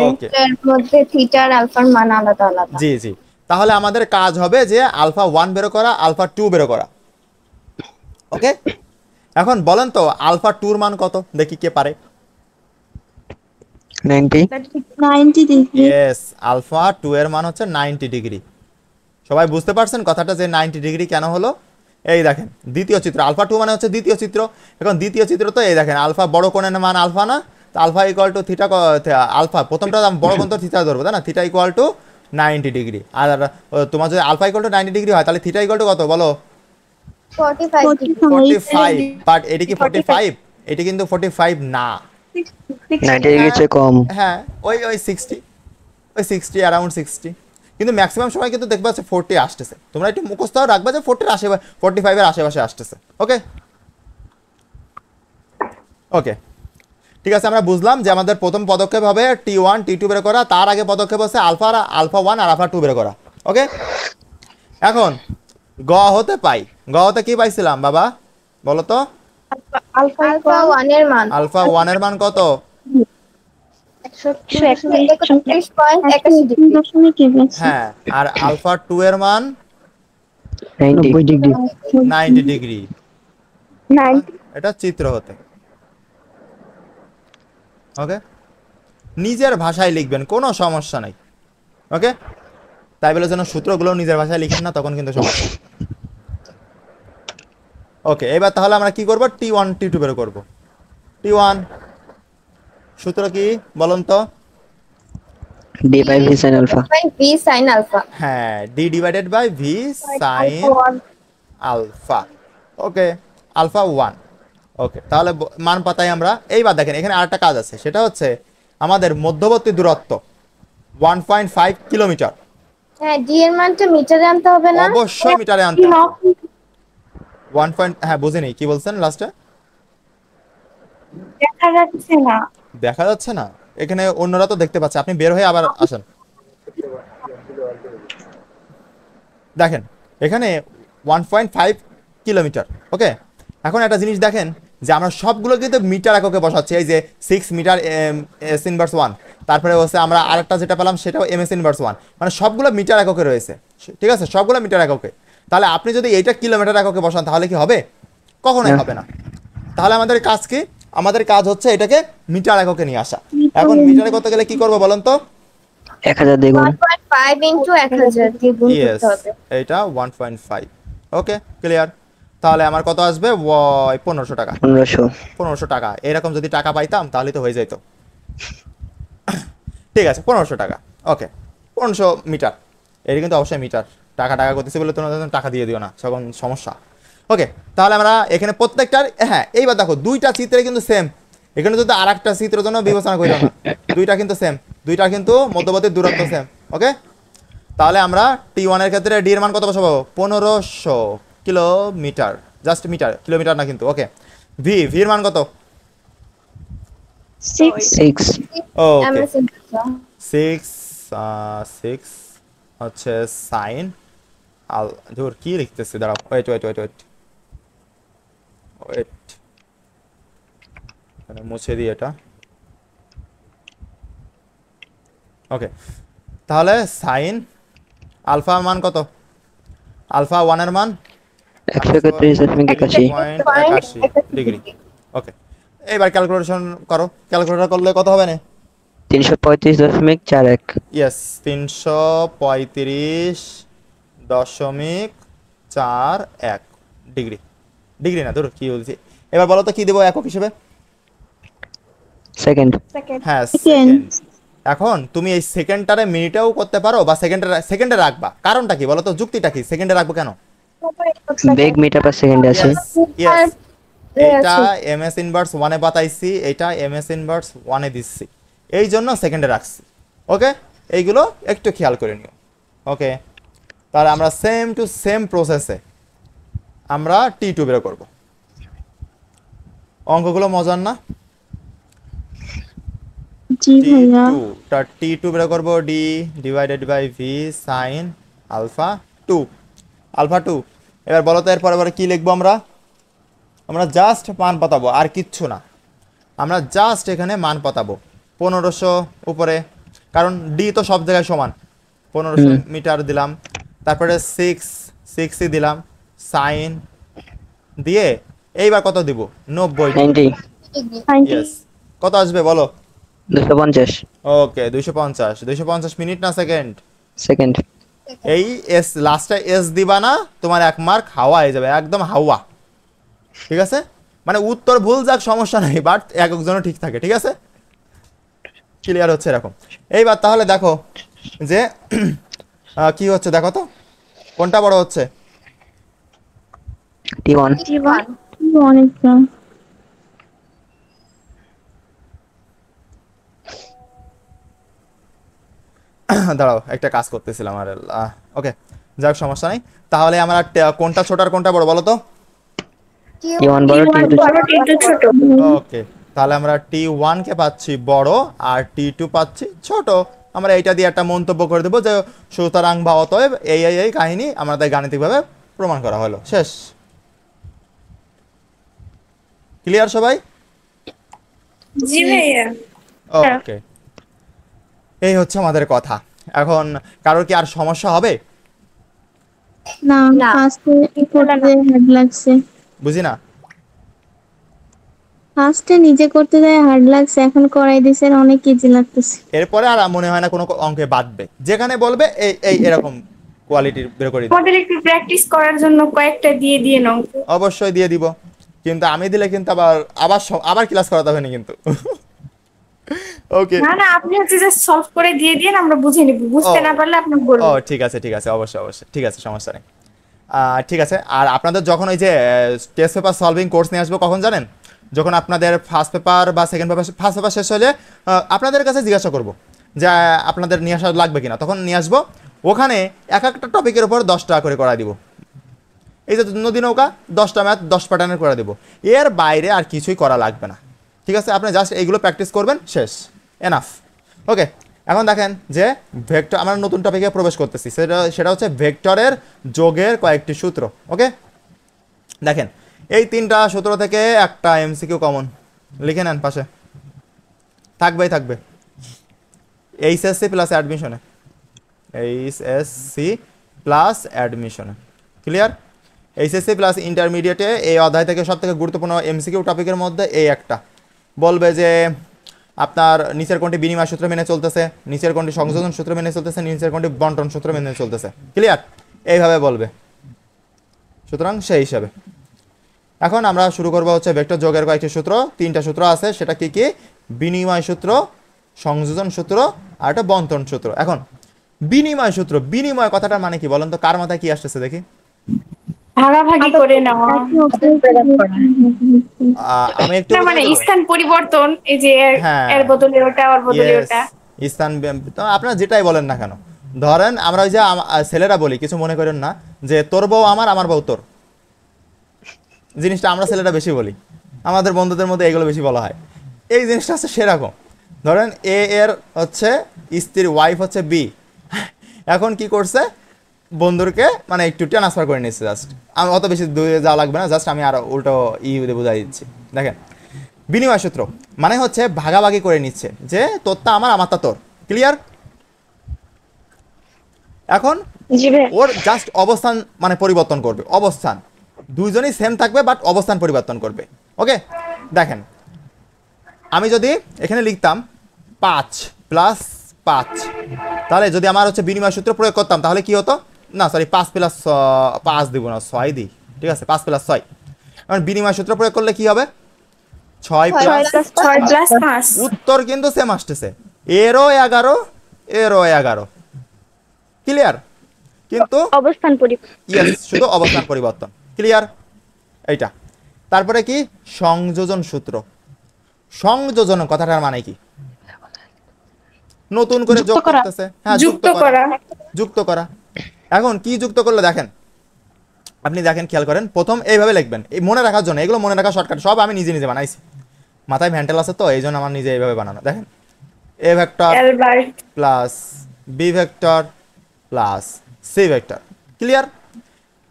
ওকে, এর মধ্যে থিটা আর আলফার মান আলাদা আলাদা। জি জি। তাহলে আমাদের কাজ হবে যে আলফা 1 বের করা, আলফা 2 বের করা। ওকে, এখন বলেন তো আলফা 2 এর মান কত, দেখি কে পারে। 90 90 ডিগ্রি। ইয়েস, আলফা 2 এর মান হচ্ছে 90 ডিগ্রি। সবাই বুঝতে পারছেন কথাটা যে 90 ডিগ্রি কেন হলো? এই দেখেন দ্বিতীয় চিত্র, আলফা 2 মানে হচ্ছে দ্বিতীয় চিত্র। এখন দ্বিতীয় চিত্র তো এই দেখেন আলফা বড় কোণের মান আলফা না, তো আলফা = থিটা, আলফা প্রথমটা বড় কোণ তো থিটা ধরবো তাই না, থিটা = 90 ডিগ্রি। আর তোমার যদি আলফা = 90 ডিগ্রি হয় তাহলে থিটা = কত বলো? 45 ডিগ্রি। 45। বাট এটি কি 45? এটি কিন্তু 45 না। 90 ডিগ্রির চেয়ে কম। হ্যাঁ, ওই 60, ওই 60, অ্যারাউন্ড 60। কিন্তু ম্যাক্সিমাম সময় কিন্তু দেখবা যে 40 আসতেছে। তোমরা একটু মুখস্থ রাখবা যে 40 এর আশেপাশে, 45 এর আশেপাশে আসতেছে। ওকে ওকে, ঠিক আছে, আমরা বুঝলাম যে আমাদের প্রথম পদক্ষেপ হবে T1 T2 বের করা, তার আগে পদক্ষেপ হচ্ছে আলফা 1 আর আলফা 2 বের করা। ওকে, এখন গ হতে পাই, গ হতে কি পাইছিলাম বাবা বলো তো? আলফা 1 এর মান আলফা 1 এর মান কত? 131.81 ডিগ্রি। হ্যাঁ, আর আলফা 2 এর মান 90 ডিগ্রি। 90 ডিগ্রি। এটা চিত্র হতে। ওকে, নিজের ভাষায় লিখবেন, কোনো সমস্যা নাই। ওকে, তাই বলে যেন সূত্রগুলো নিজের ভাষায় লিখেন না, তখন কিন্তু সমস্যা। ওকে, এবার তাহলে আমরা কি করব? T1 T2 বের করব। T1 সূত্র কি বলুন তো? D/V sin alpha। V sin alpha। হ্যাঁ, D / V sin alpha. Okay, alpha 1। Okay, তাহলে মান পাতাই আমরা। এইবার দেখেন এখানে আরেকটা কাজ আছে, সেটা হচ্ছে আমাদের মধ্যবর্তী দূরত্ব 1.5 কিলোমিটার। হ্যাঁ ডি এর মানটা মিটারে আনতে হবে না? অবশ্যই মিটারে আনতে হবে। 1. হ্যাঁ বুঝিনি কি বলছেন লাস্টে? দেখা যাচ্ছে না। দেখা যাচ্ছে না? এখানে অন্যরা তো দেখতে পাচ্ছে, আপনি বের হয়ে আবার আসেন। দেখেন এখানে 1.5 কিলোমিটার। ওকে, এখন একটা জিনিস দেখেন যে আমরা সবগুলো কিন্তু মিটার এককে বসাচ্ছি। এই যে 6 মিটার S ইনভার্স 1, তারপরে হচ্ছে আমরা আরেকটা যেটা পেলাম সেটাও MS ইনভার্স 1, মানে সবগুলো মিটার এককে রয়েছে। ঠিক আছে, সবগুলো মিটার এককে। তাহলে আপনি যদি এইটা কিলোমিটার এককে বসান তাহলে কি হবে? কখনোই হবে না। তাহলে আমাদের কাজ কি? আমাদের কাজ হচ্ছে এটাকে মিটার এককে নিয়ে আসা। এখন মিটারে করতে গেলে কি করব বলেন তো? 1000 দ্বিগুণ। 1.5 ইনটু 1000 দিয়ে গুণ ইয়েস, করতে হবে। এটা 1.5। ওকে, ক্লিয়ার। তাহলে আমার কত আসবে? 1500 টাকা। 1500 টাকা। এরকম যদি টাকা পাইতাম তাহলে তো হয়ে যেত। ঠিক আছে, 1500 টাকা। ওকে, 1500 মিটার। এটা কিন্তু অবশ্যই মিটার। টাকা টাকা করতেছি বলে তোমরা টাকা দিয়ে দিও না, তখন সমস্যা। ওকে, তাহলে আমরা এখানে প্রত্যেকটার, হ্যাঁ এইবার দেখো দুইটা চিত্রে কিন্তু সেম। এখানে যদি আর একটা চিত্রের জন্য বিবেচনা করি না, দুইটা কিন্তু সেম, দুইটা কিন্তু মধ্যবর্তী দূরত্ব সেম। ওকে, তাহলে আমরা T1 এর ক্ষেত্রে ডি এর মান কত বসাবো? 1500 কিলোমিটার, জাস্ট মিটার, কিলোমিটার না কিন্তু। ওকে, ভি এর মান কত? 6 ওকে, MS ইনভার্স 6 হচ্ছে সাইন আল, ধর কি লিখতেছি, দাঁড়াও, ওয়েট মানে মুছে দিই এটা। ওকে, তাহলে সাইন আলফা মান কত? আলফা 1 এর মান 131.81 ডিগ্রি। ওকে, এবার ক্যালকুলেশন করো। ক্যালকুলেটর করলে কত হবে না? 335.41। ইয়েস, 335.41। ডিগ্রি, ডিগ্রি না ধরো কি বলছি। এবার বলো তো কি দেবো একক হিসেবে? সেকেন্ড। হ্যাঁ Second. সেকেন্ড। এখন তুমি এই সেকেন্ডটারে মিনিটেও করতে পারো বা সেকেন্ডে রাখবা, কারণটা কি বলো তো, যুক্তিটা কি সেকেন্ডে রাখবো কেন? বেগ মিটার পার সেকেন্ড আছে। ইয়েস, এটা এমএস ইনভার্স 1 এ বাতাইছি, এটা এমএস ইনভার্স 1 এ দিচ্ছি, এই জন্য সেকেন্ডে রাখছি। ওকে, এইগুলো একটু খেয়াল করে নিও। ওকে, তাহলে আমরা সেম টু সেম প্রসেসে আমরা T2 বের করব। অঙ্কগুলো মজার না? জি ভাইয়া। T2 বের করব D divided by V sine alpha 2, alpha 2। এবার বলো তো এরপরে কি লিখবো আমরা? আমরা জাস্ট মান পাতাবো, আর কিচ্ছু না। আমরা জাস্ট এখানে মান পাতাবো 1500 উপরে, কারণ ডি তো সব জায়গায় সমান। 1500 মিটার দিলাম, তারপরে 6 দিলাম, সাইন দিয়ে এইবার কত দিব? 90 ডিগ্রি। 90। ইয়েস, কত আসবে বলো? 250 ওকে, 250 মিনিট না সেকেন্ড? সেকেন্ড। এই এস লাস্টে এস দিবা না, তোমার 1 মার্ক হাওয়া হয়ে যাবে, একদম হাওয়া। ঠিক আছে, মানে উত্তর ভুল যাক সমস্যা নেই, বাট একজনও ঠিক থাকে। ঠিক আছে, ক্লিয়ার হচ্ছে এরকম। এইবার তাহলে দেখো যে কি হচ্ছে, দেখো তো কোনটা বড় হচ্ছে? T1। অনেকটা। দাঁড়াও, একটা কাজ করতেছিলাম আর ওকে, যাক সমস্যা নেই। তাহলে আমরা কোনটা ছোট আর কোনটা বড় বলো তো? T1 বড়, T2 ছোট। ওকে, তাহলে আমরা T1 কে পাচ্ছি বড় আর T2 পাচ্ছি ছোট। আমরা এইটা দিয়ে একটা মন্তব্য করে দেবো যে সুতরাং বা অতএব এই কাহিনী আমাদের গাণিতিকভাবে প্রমাণ করা হলো, শেষ। ক্লিয়ার সবাই? জি ভাইয়া। ওকে, এই হচ্ছে আমাদের কথা। এখন কারোর কি আর সমস্যা হবে? না, ফার্স্টে করতে হার্ড লাগছে। বুঝি না। ফার্স্টে নিজে করতে যায় হার্ড লাগছে, এখন করাই দিছেন অনেক ইজি লাগতেছে। এরপরে আর মনে হয় না কোনো অঙ্কে বাদবে, যেখানে বলবে এই এরকম কোয়ালিটির বের করে দিই। আমাদের একটু প্র্যাকটিস করার জন্য কয়েকটা দিয়ে নাও। অবশ্যই দিয়ে দিব, কিন্তু আমি দিলে কিন্তু আবার ক্লাস করাতে হবে না কিন্তু। ওকে, না আপনি হচ্ছে জাস্ট সলভ করে দিয়ে দিন, আমরা বুঝে নিব, বুঝতে না পারলে আপনি ও বলবেন। ঠিক আছে, অবশ্যই ঠিক আছে, সমস্যা নেই। ঠিক আছে, আর আপনাদের যখন ওই যে টেস্ট পেপার সলভিং কোর্স নিয়ে আসবো, কখন জানেন? যখন আপনাদের ফার্স্ট পেপার বা সেকেন্ড পেপার, ফার্স্ট পেপার শেষ হলে আপনাদের কাছে জিজ্ঞাসা করব যে আপনাদের নিয়ে আসা লাগবে কিনা, তখন নিয়ে আসবো। ওখানে এক একটা টপিকের উপর 10 টাকা করে করা দিব। এই যে নদী নৌকা 10টা ম্যাথ 10 প্যাটার্নের করে দেবো, এর বাইরে আর কিছুই করা লাগবে না। ঠিক আছে, আপনি জাস্ট এইগুলো প্র্যাকটিস করবেন, শেষ, এনাফ। ওকে, এখন দেখেন যে ভেক্টর, আমরা নতুন টপিকে প্রবেশ করতেছি, সেটা হচ্ছে ভেক্টরের যোগের কয়েকটি সূত্র। ওকে, দেখেন এই 3টা সূত্র থেকে একটা এমসিকিউ কমন লিখে নেন, পাশে থাকবে এইচএসসি প্লাস অ্যাডমিশনে, এইচএসসি প্লাস অ্যাডমিশনে। ক্লিয়ার? এইচএসসি প্লাস ইন্টারমিডিয়েটে এই অধ্যায় থেকে সবথেকে গুরুত্বপূর্ণ এমসিকিউ টপিকের মধ্যে এই একটা বলবে যে আপনার নিচের কোনটি বিনিময় সূত্র মেনে চলতেছে, নিচের কোনটি সংযোজন সূত্র মেনে চলতেছে, নিচের কোনটি বন্টন সূত্র মেনে চলতেছে। ক্লিয়ার? এইভাবে বলবে, সুতরাং সেই হিসাবে এখন আমরা শুরু করবো হচ্ছে ভেক্টর যোগের কয়েকটি সূত্র। 3টা সূত্র আছে, সেটা কি কি? বিনিময় সূত্র, সংযোজন সূত্র আর একটা বন্টন সূত্র। এখন বিনিময় সূত্র, বিনিময় কথাটার মানে কি বলেন তো? কার মাথায় কি আসতেছে দেখি? ভাগাভাগি করে নেওয়া, আমি একটু মানে স্থান পরিবর্তন, এই যে হ্যাঁ, এর বদলে ওটা, ওর বদলে ওটা। স্থান তো আপনারা যেটাই বলেন না কেন, ধরেন আমরা ওই যে ছেলেরা বলি, কিছু মনে করেন না, যে তোর বউ আমার বউ তোর, জিনিসটা আমরা ছেলেরা বেশি বলি, আমাদের বন্ধুদের মধ্যে এগুলো বেশি বলা হয়। এই জিনিসটা হচ্ছে সেরকম। ধরেন এ এর হচ্ছে স্ত্রীর ওয়াইফ হচ্ছে বি, এখন কি করছে, বন্ধুরকে মানে একটু ট্রান্সফার করে নিচ্ছে, জাস্ট আমি অত বেশি দূরে যাওয়া লাগবে না, জাস্ট আমি আর উল্টো বুঝাই দিচ্ছি। দেখেন বিনিময় সূত্র মানে হচ্ছে ভাগাভাগি করে নিচ্ছে, যে তোরটা আমার, আমারটা তোর। ক্লিয়ার? এখন ওর জাস্ট অবস্থান মানে পরিবর্তন করবে, অবস্থান দুইজনই সেম থাকবে, বাট অবস্থান পরিবর্তন করবে। ওকে, দেখেন আমি যদি এখানে লিখতাম 5 + 5, তাহলে যদি আমার হচ্ছে বিনিময় সূত্র প্রয়োগ করতাম, তাহলে কি হতো? না সরি, 5 + 5 দিব না, 6 দিই, ঠিক আছে 5 + 6 এখন বিনিময় সূত্র প্রয়োগ করলে কি হবে 6 ছয় + 6 + 5 উত্তর কিন্তু সেম আসতেছে এরও 11 এরও 11 ক্লিয়ার কিন্তু অবস্থান পরিবর্তন ইয়েস শুধু অবস্থান পরিবর্তন ক্লিয়ার এইটা তারপরে কি সংযোজন সূত্র সংযোজন কথাটার মানে কি নতুন করে যোগ করতেছে হ্যাঁ যুক্ত করা এখন কি যুক্ত করলে দেখেন আপনি দেখেন খেয়াল করেন প্রথম এইভাবে লিখবেন এই মনে রাখার জন্য এগুলো মনে রাখা শর্টকাট সব আমি নিজে নিজে বানাইছি মাথায় ভেন্টেল আছে তো এইজন্য আমার নিজে এইভাবে বানানো দেখেন a vector plus b vector plus c vector clear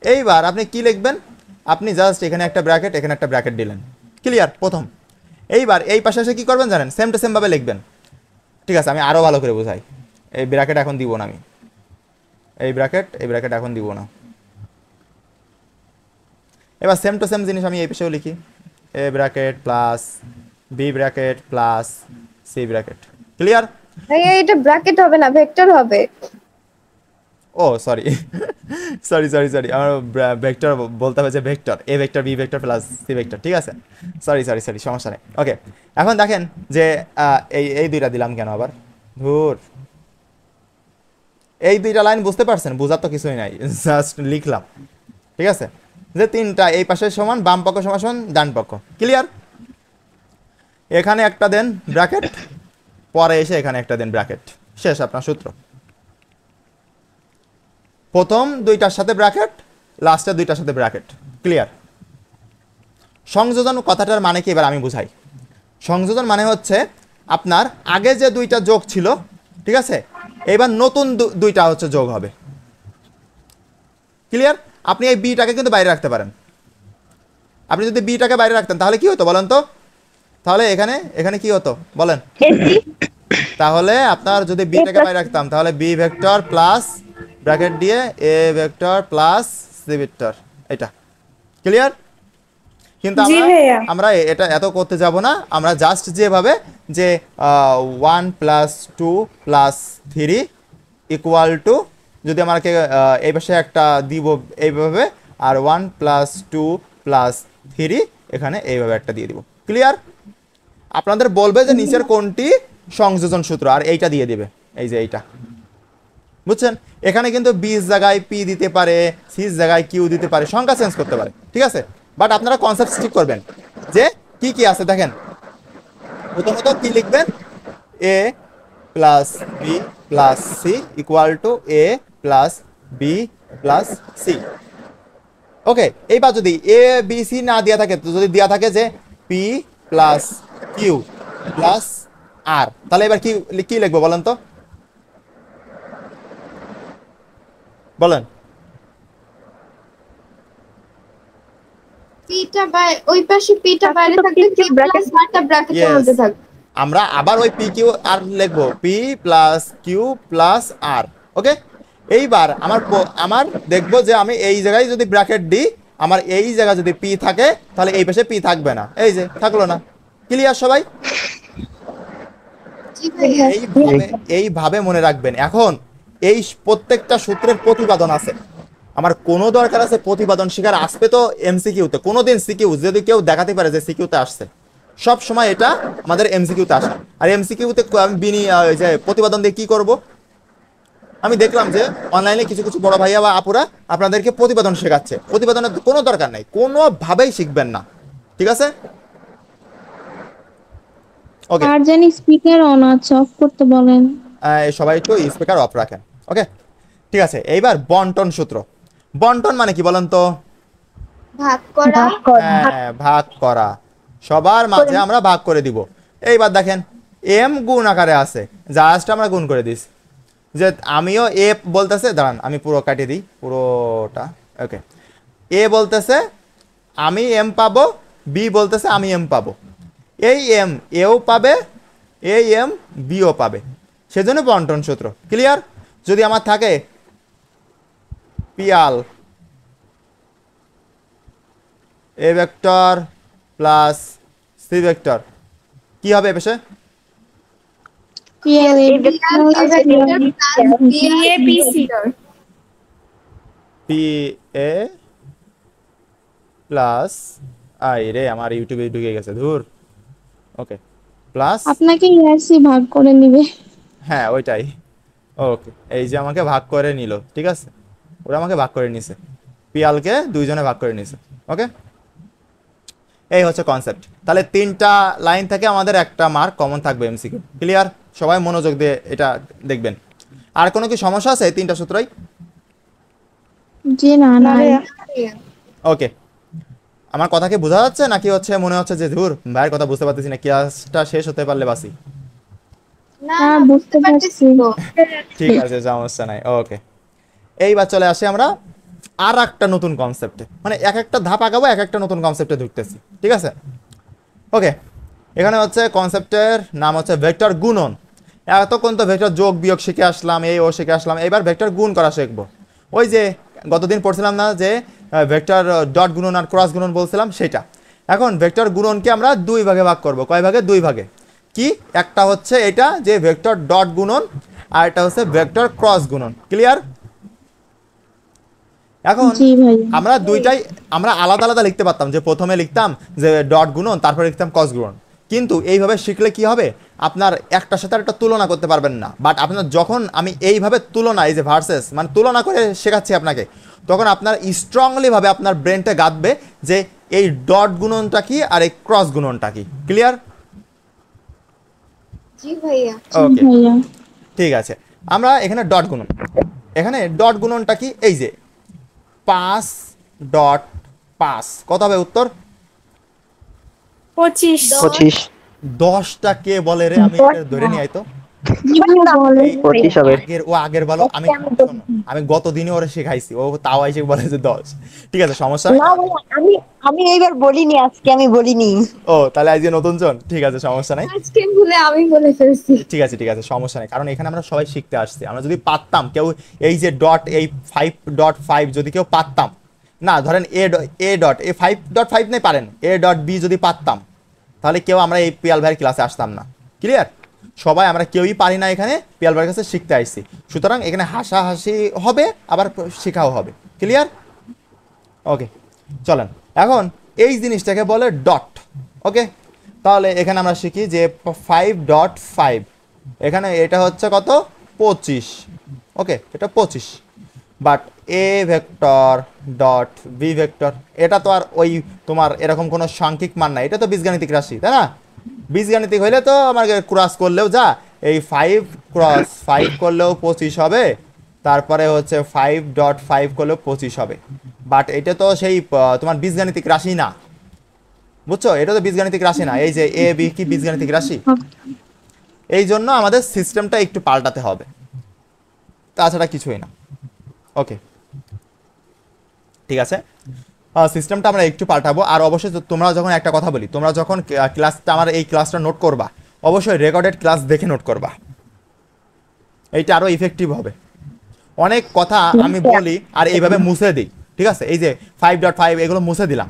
এইবার আপনি কি লিখবেন আপনি জাস্ট এখানে একটা ব্র্যাকেট এখানে একটা ব্র্যাকেট দিলেন ক্লিয়ার প্রথম এইবার এই পাশে এসে কি করবেন জানেন সেম টু সেম ভাবে লিখবেন ঠিক আছে আমি আরো ভালো করে বোঝাই এই ব্র্যাকেট এখন দিব না আমি এই ব্র্যাকেট এখন দিব না এবার সেম টু সেম জিনিস আমি এই পাশেও লিখি a bracket plus b bracket plus c bracket clear এটা ব্র্যাকেট হবে না ভেক্টর হবে ও সরি আমার ভেক্টর বলতে হবে যে vector a vector b vector plus c vector ঠিক আছে সরি সমস্যা নেই ওকে এখন দেখেন যে এই দুইটা দিলাম কেন আবার ধুর এই দুইটা লাইন বুঝতে পারছেন বোঝার তো কিছুই নাই জাস্ট লিখলাম ঠিক আছে যে তিনটা এই পাশে সমান বাম পক্ষ সমান ডান পক্ষ ক্লিয়ার এখানে একটা দেন ব্র্যাকেট পরে এসে এখানে একটা দেন ব্র্যাকেট শেষ আপনার সূত্র প্রথম দুইটার সাথে ব্র্যাকেট লাস্টের দুইটার সাথে ব্র্যাকেট ক্লিয়ার সংযোজন কথাটার মানে কি এবার আমি বুঝাই সংযোজন মানে হচ্ছে আপনার আগে যে দুইটা যোগ ছিল ঠিক আছে এবার নতুন দুইটা হচ্ছে যোগ হবে ক্লিয়ার আপনি এই বিটাকে কিন্তু বাইরে রাখতে পারেন আপনি যদি বিটাকে বাইরে রাখতেন তাহলে কি হতো বলেন তো তাহলে এখানে কি হতো বলেন তাহলে আপনার যদি বিটাকে বাইরে রাখতাম তাহলে বি ভেক্টর প্লাস ব্র্যাকেট দিয়ে A vector plus C vector এটা ক্লিয়ার কিন্তু আমরা এটা এত করতে যাব না আমরা জাস্ট যেভাবে যে 1 + 2 + 3 = যদি আমাকে এই পাশে একটা দিব এইভাবে আর 1 + 2 + 3 এখানে এইভাবে একটা দিয়ে দিব ক্লিয়ার আপনাদের বলবে যে নিচের কোনটি সংযোজন সূত্র আর এইটা দিয়ে দিবে এই যে এইটা বুঝছেন এখানে কিন্তু b জায়গায় p দিতে পারে c জায়গায় q দিতে পারে সংখ্যা চেঞ্জ করতে পারে ঠিক আছে বাট আপনারা কনসেপ্ট ঠিক করবেন যে কি কি আছে দেখেন প্রথমত কি লিখবেন a + b + c = a + b + c ওকে এইবার যদি a b c না দেয়া থাকে তো যদি দেয়া থাকে যে p + q + r তাহলে এবার কি লিখবো বলেন তো বলেন পিটা বাই ওই পাশে পিটা বাইরে থাকবে q প্লাস আরটা ব্র্যাকেটের মধ্যে থাকবে আমরা আবার ওই p q r লিখবো p + q + r ওকে এইবার আমার দেখবো যে আমি এই জায়গায় যদি ব্র্যাকেট দিই আমার এই জায়গা যদি p থাকে তাহলে এই পাশে p থাকবে না এই যে থাকলো না ক্লিয়ার সবাই এইভাবে মনে রাখবেন এখন এই প্রত্যেকটা সূত্রের প্রতিপাদন আছে আমার কোনো দরকার আছে প্রতিপাদন শিকার আসবে তো এমসিকিউতে কোনোদিন সিকিউ যদি কেউ দেখাতে পারে যে সিকিউতে আসছে সব সময় এটা আমাদের এমসিকিউতে আসে আর এমসিকিউতে আমি যে প্রতিপাদন দিয়ে কি করব আমি দেখলাম যে অনলাইনে কিছু কিছু বড় ভাইয়া বা আপুরা আপনাদেরকে প্রতিপাদন শেখাচ্ছে প্রতিপাদনের কোনো দরকার নাই কোনোভাবেই শিখবেন না ঠিক আছে ওকে আর জানি স্পিকার অন আছে অফ করতে বলেন সবাই একটু স্পিকার অফ রাখেন ওকে ঠিক আছে এইবার বন্টন সূত্র বন্টন মানে কি বলেন তো ভাগ করা সবার মাঝে আমরা ভাগ করে দিব এইবার দেখেন m গুণ আকারে আছে জাস্ট আমরা গুণ করে দিছি যে আমিও a বলতেছে দাঁড়ান আমি পুরো কাটিয়ে দিই পুরোটা ওকে a বলতেছে আমি m পাবো b বলতেছে আমি m পাবো এই m এও পাবে এই m bও পাবে সেজন্য বন্টন সূত্র ক্লিয়ার যদি আমার থাকে Piyal a vector plus c vector কি হবে পেশে p a প্লাস আই রে আমার ইউটিউবে ঢুকে গেছে ধুর। ওকে প্লাস, আপনাকে ইয়ারসি ভাগ করে নিবে। হ্যাঁ ওইটাই। ওকে এই যে আমাকে ভাগ করে নিল, ঠিক আছে, ওরা আমাকে ভাগ করে নিছে, পিয়ালকে দুইজনে ভাগ করে নিছে। ওকে এই হচ্ছে কনসেপ্ট। তাহলে 3টা লাইন থেকে আমাদের একটা মার্ক কমন থাকবে এমসিকিউ। ক্লিয়ার? সবাই মনোযোগ দিয়ে এটা দেখবেন। আর কোনো কি সমস্যা আছে এই 3টা সূত্রই? জি না না ওকে আমার কথা কি বোঝা যাচ্ছে নাকি হচ্ছে মনে হচ্ছে যে ধুর ভাইয়ের কথা বুঝতে পারতেছি না, ক্লাসটা শেষ হতে পারলে বাসি? না হ্যাঁ, বুঝতে পারছি। তো। ঠিক আছে সমস্যা নাই। ওকে এইবার চলে আসি আমরা আর একটা নতুন কনসেপ্টে, মানে এক একটা ধাপ আগাবো, এক একটা নতুন কনসেপ্টে ঢুকতেছি, ঠিক আছে? ওকে এখানে হচ্ছে কনসেপ্টের নাম হচ্ছে ভেক্টর গুণন। এতক্ষণ তো ভেক্টর যোগ বিয়োগ শিখে আসলাম, এই ও শিখে আসলাম, এবার ভেক্টর গুণ করা শিখবো। ওই যে গতদিন পড়ছিলাম না যে ভেক্টর ডট গুণন আর ক্রস গুণন বলছিলাম, সেটা। এখন ভেক্টর গুণনকে আমরা 2 ভাগে ভাগ করব। কয় ভাগে? 2 ভাগে। কি? একটা হচ্ছে এটা যে ভেক্টর ডট গুণন, আর এটা হচ্ছে ভেক্টর ক্রস গুণন। ক্লিয়ার? এখন জি ভাই। আমরা দুইটাই আমরা আলাদা আলাদা লিখতে পারতাম, যে প্রথমে লিখতাম যে ডট গুণন, তারপরে লিখতাম ক্রস গুণন। কিন্তু এইভাবে শিখলে কি হবে, আপনার একটার সাথে একটা তুলনা করতে পারবেন না। বাট আপনার যখন আমি এইভাবে তুলনা, এই যে ভার্সেস মানে তুলনা করে শেখাচ্ছি আপনাকে, তখন আপনার স্ট্রংলি ভাবে আপনার ব্রেনটা গাঁথবে যে এই ডট গুণনটা কি আর এই ক্রস গুণনটা কি। ক্লিয়ার? জি ভাইয়া। ওকে ভাইয়া ঠিক আছে। আমরা এখানে ডট গুণন, এখানে ডট গুণনটা কি, এই যে 5.5 কত হবে উত্তর? 25। 25 10টা কে বলে রে? আমি এটা ধরে নিয়ে আইতো। জি ভাইয়া বলে। 25 হবে। আগের বলো, আমি শোনো, আমি গত দিনে ওরে শেখাইছি, ও তাও আইসে বলে যে 10। ঠিক আছে সমস্যা নেই। না ভাইয়া, আমি এইবার বলিনি, আজকে আমি বলিনি। ও তাহলে আজকে নতুন জন, ঠিক আছে সমস্যা নাই। আজকে ভুলে আমি বলে ফেলছি। ঠিক আছে ঠিক আছে সমস্যা নেই, কারণ এখানে আমরা সবাই শিখতে আসছি। আমরা যদি পারতাম কেউ এই যে ডট এই 5.5 যদি কেউ পারতাম না, ধরেন এ ডট এ 5.5 নেই পারেন, এ ডট বি যদি পারতাম, তাহলে কেউ আমরা এই পিয়াল ভাইয়ের ক্লাসে আসতাম না। ক্লিয়ার? সবাই আমরা কেউই পারি না, এখানে পিয়াল ভাইয়ের কাছে শিখতে আসছি। সুতরাং এখানে হাসাহাসি হবে, আবার শেখাও হবে। ক্লিয়ার? ওকে চলেন এখন এই জিনিসটাকে বলে ডট। ওকে তাহলে এখানে আমরা শিখি যে 5.5, এখানে এটা হচ্ছে কত? 25। ওকে এটা 25। But A vector dot B vector, এটা তো আর ওই তোমার এরকম কোনো সাংখ্যিক মান নাই, এটা তো বীজগাণিতিক রাশি, তাই না? বীজগাণিতিক হইলে তো আমাকে ক্রস করলেও যা এই 5 ক্রস 5 করলেও 25 হবে, তারপরে হচ্ছে 5.5 করলেও 25 হবে। বাট এটা তো সেই তোমার বীজগাণিতিক রাশি না, বুঝছো? এটা তো বীজগাণিতিক রাশি না। এই যে এ বি কি বীজগাণিতিক রাশি? এই জন্য আমাদের সিস্টেমটা একটু পাল্টাতে হবে, তাছাড়া কিছুই না। ওকে ঠিক আছে, সিস্টেমটা আমরা একটু পাল্টাবো। আর অবশ্যই তোমরা যখন একটা কথা বলি, তোমরা যখন ক্লাসটা আমার এই ক্লাসটা নোট করবা, অবশ্যই রেকর্ডেড ক্লাস দেখে নোট করবা, এইটা আরও ইফেক্টিভ হবে। অনেক কথা আমি বলি আর এইভাবে মুছে দিই, ঠিক আছে? এই যে 5.5 এগুলো মুছে দিলাম,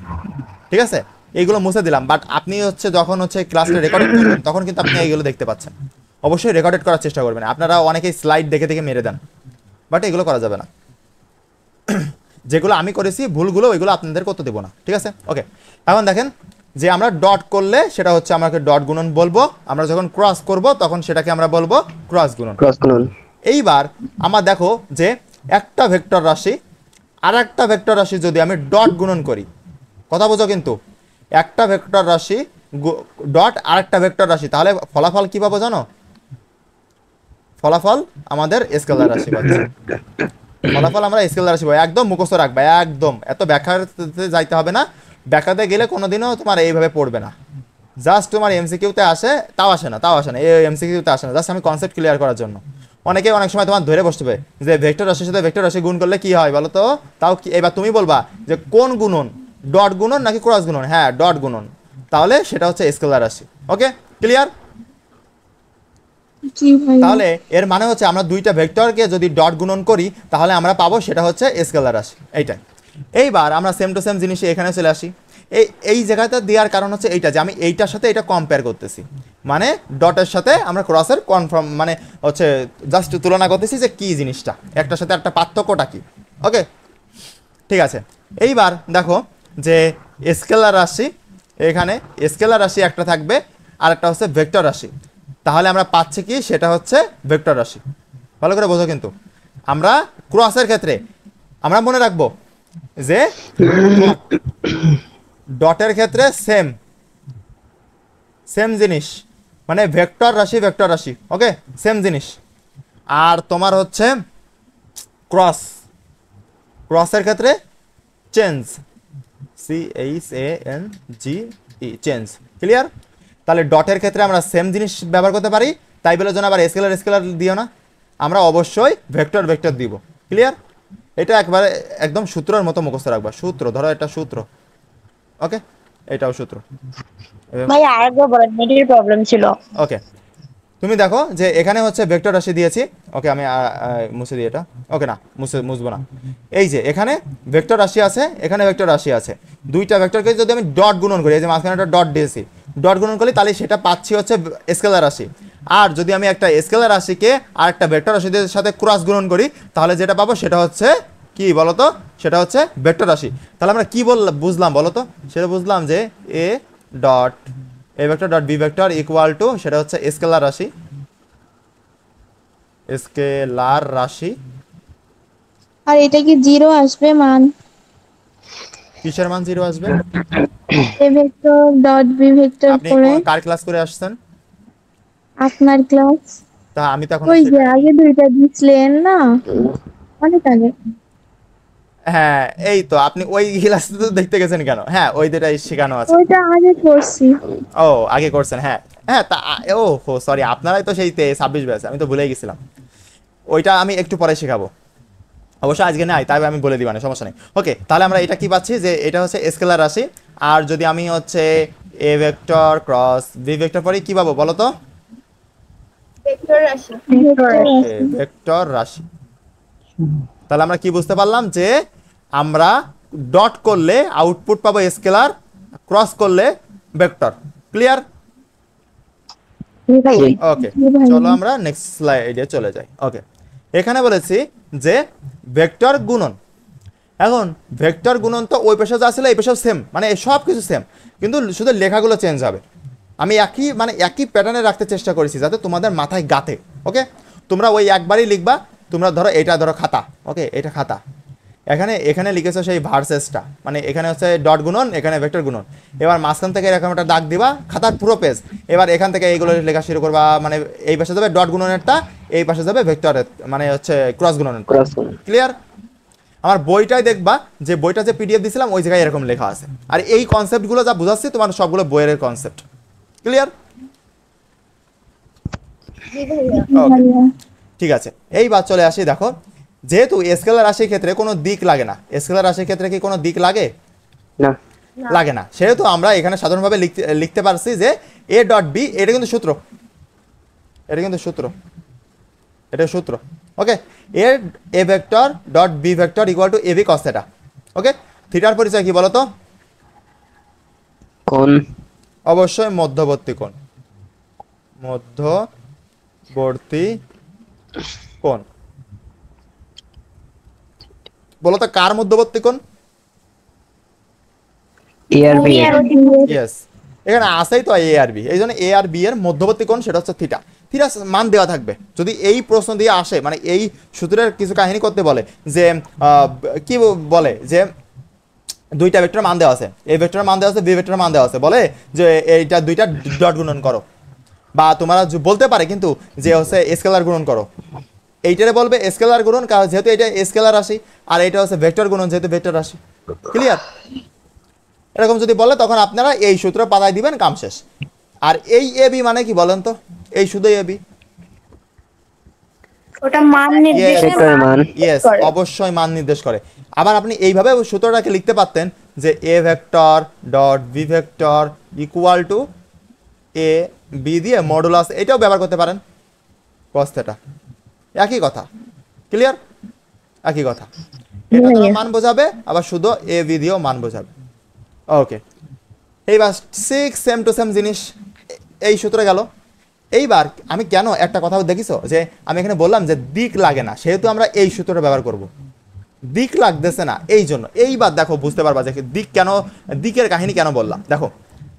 ঠিক আছে, এইগুলো মুছে দিলাম। বাট আপনি হচ্ছে যখন হচ্ছে ক্লাসটা রেকর্ডেড করবেন, তখন কিন্তু আপনি এইগুলো দেখতে পাচ্ছেন। অবশ্যই রেকর্ডেড করার চেষ্টা করবেন। আপনারা অনেকেই স্লাইড দেখে দেখে মেরে দেন, বাট এগুলো করা যাবে না। যেগুলো আমি করেছি ভুলগুলো, ওইগুলো আপনাদের করতে দেবো না, ঠিক আছে? ওকে এখন দেখেন যে আমরা ডট করলে সেটা হচ্ছে আমাকে ডট গুণন বলবো, আমরা যখন ক্রস করব তখন সেটাকে আমরা বলবো ক্রস গুণন। ক্রস গুণন। এইবার আমার দেখো যে একটা ভেক্টর রাশি আর একটা ভেক্টর রাশি যদি আমি ডট গুণন করি, কথা বোঝো কিন্তু, একটা ভেক্টর রাশি ডট আর একটা ভেক্টর রাশি, তাহলে ফলাফল কি পাবো জানো? ফলাফল আমাদের স্কেলার রাশি পাচ্ছি। ফলাফল আমরা স্কেলার রাশি পাবো। একদম মুখস্থ রাখবা, একদম এত ব্যাখ্যাতে যাইতে হবে না। ব্যাখ্যাতে গেলে কোনোদিনও তোমার এইভাবে পড়বে না। জাস্ট তোমার এমসিকিউতে আসে, তাও আসে না এই এমসিকিউতে আসে না, জাস্ট আমি কনসেপ্ট ক্লিয়ার করার জন্য। অনেকে অনেক সময় তোমার ধরে বসতে হবে যে ভেক্টর রাশির সাথে ভেক্টর রাশি গুণ করলে কি হয় বলো তো? তাও কি এবার তুমি বলবা যে কোন গুণন, ডট গুণন নাকি ক্রস গুণন? হ্যাঁ ডট গুণন, তাহলে সেটা হচ্ছে স্কেলার রাশি। Okay clear? জি ভাইয়া। তাহলে এর মানে হচ্ছে আমরা দুইটা ভেক্টরকে যদি ডট গুণন করি তাহলে আমরা পাবো সেটা হচ্ছে স্কেলার রাশি, এইটাই। এইবার আমরা সেম টু সেম জিনিস এখানে চলে আসি। এই জায়গাটা দেওয়ার কারণ হচ্ছে এইটা যে আমি এইটার সাথে এটা কম্পেয়ার করতেছি, মানে ডটের সাথে আমরা ক্রসের কনফার্ম মানে হচ্ছে জাস্ট তুলনা করতেছি যে কি জিনিসটা একটার সাথে একটা পার্থক্যটা কি। ওকে ঠিক আছে, এইবার দেখো যে স্কেলার রাশি, এখানে স্কেলার রাশি একটা থাকবে আর একটা হচ্ছে ভেক্টর রাশি, তাহলে আমরা পাচ্ছি কি সেটা হচ্ছে ভেক্টর রাশি। ভালো করে বোঝো কিন্তু আমরা ক্রসের ক্ষেত্রে আমরা মনে রাখবো যে ডটের ক্ষেত্রে সেম সেম জিনিস, মানে ভেক্টর রাশি ভেক্টর রাশি, ওকে সেম জিনিস। আর তোমার হচ্ছে ক্রস, ক্রসের ক্ষেত্রে চেঞ্জ, CHANGE, চেঞ্জ। ক্লিয়ার? তাহলে ডটের ক্ষেত্রে আমরা সেম জিনিস ব্যবহার করতে পারি, তাই বলে যেন আবার স্কেলার স্কেলার দিও না, আমরা অবশ্যই ভেক্টর ভেক্টর দিব। ক্লিয়ার? এটা একবারে একদম সূত্রের মতো মুখস্থ রাখবা, সূত্র ধরো এটা সূত্র, ওকে এটাও সূত্র। ভাই আরেকবার বলেন, নেটের প্রবলেম ছিল। ওকে তুমি দেখো যে এখানে হচ্ছে ভেক্টর রাশি দিয়েছি, ওকে আমি মুছে দিই এটা, ওকে না মুছবো না। এই যে এখানে ভেক্টর রাশি আছে, এখানে ভেক্টর রাশি আছে, দুইটা ভেক্টরকে যদি আমি ডট গুণন করি, এই যে মাঝখানে একটা ডট দিয়েছি, ডট গুণন করি তাহলে সেটা পাচ্ছি হচ্ছে স্কেলার রাশি। আর যদি আমি একটা স্কেলার রাশিকে আর একটা ভেক্টর রাশিদের সাথে ক্রস গুণন করি তাহলে যেটা পাবো সেটা হচ্ছে কি বলতো, সেটা হচ্ছে ভেক্টর রাশি। তাহলে আমরা কি বুঝলাম বলতো, সেটা বুঝলাম যে A dot A vector dot B vector equal to সেটা হচ্ছে স্কেলার রাশি, স্কেলার রাশি। আর এটা কি জিরো আসবে মান? কিসের মান জিরো আসবে? A vector dot B vector আপনি করে কার ক্লাস করে আসছেন? আপনার ক্লাস। তা আমি তো এখন ওই যে আগে দুইটা দিছিলেন না, অনেক আগে। হ্যাঁ এই তো আপনি ওই ক্লাস তো দেখতে গেছেন কেন? হ্যাঁ ওই দুটাই শেখানো আছে। ওইটা আগে করছি। ও আগে করছেন, হ্যাঁ হ্যাঁ তা ও হো সরি, আপনারাই তো সেই 26 ব্যাচ, আমি তো ভুলেই গেছিলাম। ওইটা আমি একটু পরে শেখাবো, অবশ্যই আজকে নাই, তাই আমি বলে দিবানে, সমস্যা নেই। ওকে তাহলে আমরা এটা কি পাচ্ছি যে এটা হচ্ছে স্কেলার রাশি। আর যদি আমি হচ্ছে A vector cross B vector পরে কি পাবো বলো তো? ভেক্টর রাশি। ভেক্টর রাশি। তাহলে আমরা কি বুঝতে পারলাম যে আমরা ডট করলে আউটপুট পাবো স্কেলার, ক্রস করলে ভেক্টর। ক্লিয়ার? ভাই ওকে চলো আমরা নেক্সট স্লাইডে চলে যাই। ওকে এখানে বলেছি যে ভেক্টর গুণন। এখন ভেক্টর গুণন তো ওই পেশা যা ছিল এই পেশাও সেম, মানে সব কিছু সেম, কিন্তু শুধু লেখাগুলো চেঞ্জ হবে। আমি একই প্যাটার্নে রাখতে চেষ্টা করেছি যাতে তোমাদের মাথায় গাঁথে। ওকে তোমরা ওই একবারই লিখবা, তোমরা ধরো এটা ধরো খাতা, ওকে এটা খাতা, এখানে লিখেছো সেই ভার্সেসটা, মানে এখানে হচ্ছে ডট গুণন, এখানে ভেক্টর গুণন। এবার মাঝখান থেকে এরকম একটা দাগ দিবা, খাতার পুরো পেজ। এবার এখান থেকে এইগুলো লেখা শুরু করবা, মানে এই পাশে যাবে ডট গুণনেরটা, এই পাশে যাবে ভেক্টরের, মানে হচ্ছে ক্রস গুণনের। ক্লিয়ার? আমার বইটাই দেখবা, যে বইটা যে পিডিএফ দিছিলাম ওই জায়গায় এরকম লেখা আছে। আর এই কনসেপ্টগুলো যা বুঝাচ্ছি তোমার সবগুলো বইয়ের কনসেপ্ট। ক্লিয়ার? ওকে ঠিক আছে, এইবার চলে আসি। দেখো যেহেতু স্কেলার রাশির ক্ষেত্রে কোনো দিক লাগে না, স্কেলার রাশির ক্ষেত্রে কি কোনো দিক লাগে? না লাগে না, সেহেতু আমরা এখানে সাধারণভাবে লিখতে পারছি যে এ ডট বি, এটা কিন্তু সূত্র, এটা কিন্তু সূত্র, এটা সূত্র। Okay A vector dot B vector equal to A B cos theta. Okay থিটার পরিচয় কি বলো তো? কোন? অবশ্যই মধ্যবর্তী কোণ, মধ্যবর্তী কোণ। বলো তো কার মধ্যবর্তী কোণ? এ আর বি। ইয়েস এখানে আসেই তো এ আর বি, এই জন্য এ আর বি এর মধ্যবর্তী কোণ সেটা হচ্ছে থিটা। থিটা মান দেওয়া থাকবে। যদি এই প্রশ্ন দিয়ে আসে, মানে এই সূত্রের কিছু কাহিনী করতে বলে যে কি বলে যে দুইটা ভেক্টর মান দেওয়া আছে, এই ভেক্টরের মান দেওয়া আছে, বি ভেক্টরের মান দেওয়া আছে, বলে যে এইটা দুইটা ডট গুণন করো, বা তোমরা বলতে পারে কিন্তু যে হচ্ছে স্কেলার গুণন করো। এইটারে বলবে স্কেলার গুণন, কারণ যেহেতু এটা স্কেলার রাশি, আর এটা হচ্ছে ভেক্টর গুণন যেহেতু ভেক্টর রাশি। ক্লিয়ার? এরকম যদি বলে তখন আপনারা এই সূত্র পাতায় দিবেন, কাম শেষ। আর এই এ বি মানে কি বলেন তো? এই শুধু এ বি, ওটা মান নির্দেশে ইয়েস অবশ্যই মান নির্দেশ করে। আবার আপনি এইভাবে সূত্রটাকে লিখতে পারতেন যে A vector dot B vector equal to A B দিয়ে মডুলাস, এটাও ব্যবহার করতে পারেন, cos থিটা। একই কথা। ক্লিয়ার? একই কথা, এটা তো মান বোঝাবে, আবার শুধু এ বি দিয়েও মান বোঝাবে। ওকে এইবার 6 সেম টু সেম জিনিস এই সূত্রে গেল। এইবার আমি কেন একটা কথা দেখিছো যে আমি এখানে বললাম যে দিক লাগে না, সেহেতু আমরা এই সূত্রটা ব্যবহার করব। দিক লাগতেছে না, এই জন্য। এইবার দেখো বুঝতে পারবা যে দিক কেন, দিকের কাহিনী কেন বললাম। দেখো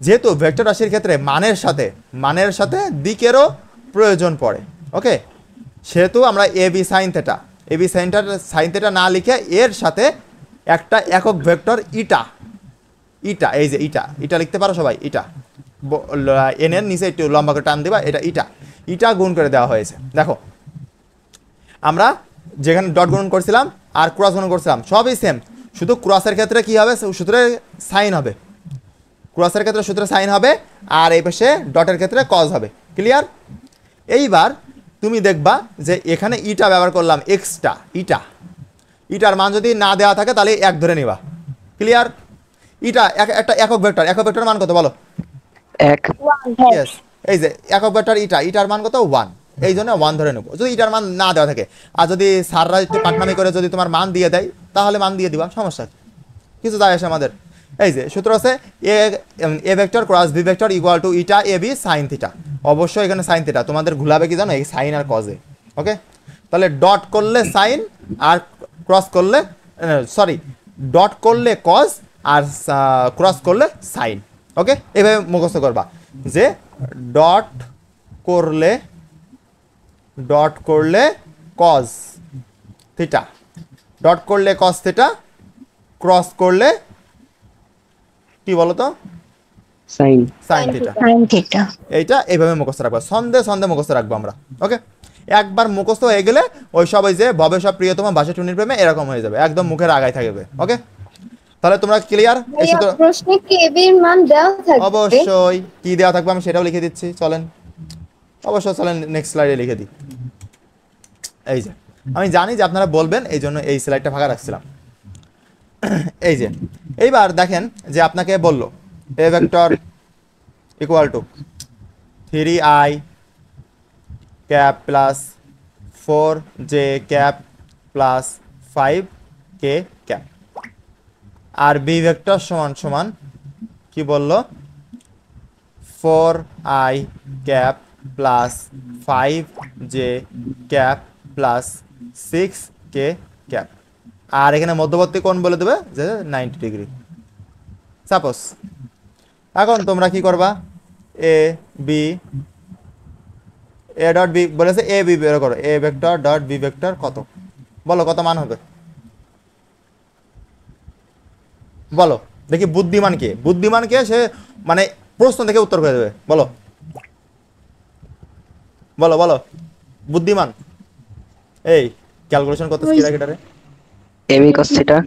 যেহেতু ভেক্টর রাশির ক্ষেত্রে মানের সাথে দিকেরও প্রয়োজন পড়ে, ওকে, সেহেতু আমরা এ বি সাইন থেটা না লিখে এর সাথে একটা একক ভেক্টর ইটা, এই যে ইটা লিখতে পারো সবাই, ইটা এন এর নিচে একটু লম্বা করে টান দিবা, এটা ইটা গুণ করে দেওয়া হয়েছে। দেখো আমরা যেখানে ডট গুণন করছিলাম আর ক্রস গুণন করছিলাম সবই সেম, শুধু ক্রসের ক্ষেত্রে কি হবে, সূত্রে সাইন হবে, ক্রসের ক্ষেত্রে সূত্রে সাইন হবে, আর এই পাশে ডটের ক্ষেত্রে কজ হবে। ক্লিয়ার? এইবার তুমি দেখবা যে এখানে ইটা ব্যবহার করলাম, ইটার মান যদি না দেওয়া থাকে তাহলে 1 ধরে নিবা। ক্লিয়ার? ইটা একটা একক ভেক্টর মান কত বলো? 1 ইয়েস, এই যে একক ভেক্টর ইটার মান কত? 1, এই জন্য 1 ধরে নেবো যদি ইটার মান না দেওয়া থাকে। আর যদি স্যাররা একটু পাটনামি করে যদি তোমার মান দিয়ে দেয় তাহলে মান দিয়ে দিবা, সমস্যা কিছু যায় আসে আমাদের। এই যে সূত্র আছে A vector cross B vector equal to eta A B sine theta. অবশ্যই এখানে সাইন থিটা, তোমাদের ঘুলাবে কি জানো, এই সাইন আর কজে। ওকে, তাহলে ডট করলে সাইন আর ক্রস করলে ডট করলে কজ আর ক্রস করলে সাইন। ওকে, এইভাবে মুখস্থ করবা যে ডট করলে কজ থিটা, ক্রস করলে কি বলো তো, সাইন থিটা। Sine theta. এইটা এইভাবে মুখস্থ রাখবো, সন্ধে মুখস্থ রাখবো আমরা। ওকে, একবার মুখস্থ হয়ে গেলে ওই সব ওই যে ভবে সব প্রিয়তম ভাষা টুনির প্রেমে এরকম হয়ে যাবে, একদম মুখের আগায় থাকবে। ওকে, তাহলে তোমরা ক্লিয়ার? প্রশ্নে কি এ বি এর মান দেওয়া থাকবে? অবশ্যই কি দেওয়া থাকবে আমি সেটাও লিখে দিচ্ছি, চলেন নেক্সট স্লাইডে লিখে দিই। এই যে আমি জানি যে আপনারা বলবেন, এই জন্য এই স্লাইডটা ফাঁকা রাখছিলাম। এই যে এইবার দেখেন যে আপনাকে বললো A vector equal to 3i cap plus 4j cap plus 5k cap, আর বি ভেক্টর সমান কি বললো, 4i cap plus 5j cap plus 6k cap, আর এখানে মধ্যবর্তী কোণ বলে দেবে যে 90 ডিগ্রি সাপোজ। এখন তোমরা কি করবা, এ ডট বি বলেছে, এ বি বের করো, A vector dot B vector কত, বলো কত মান হবে, বলো দেখি। বুদ্ধিমান কে সে মানে প্রশ্ন দেখে উত্তর করে দেবে, বলো বুদ্ধিমান। এই ক্যালকুলেশন করতে কি লাগে এটারে, AB cos theta,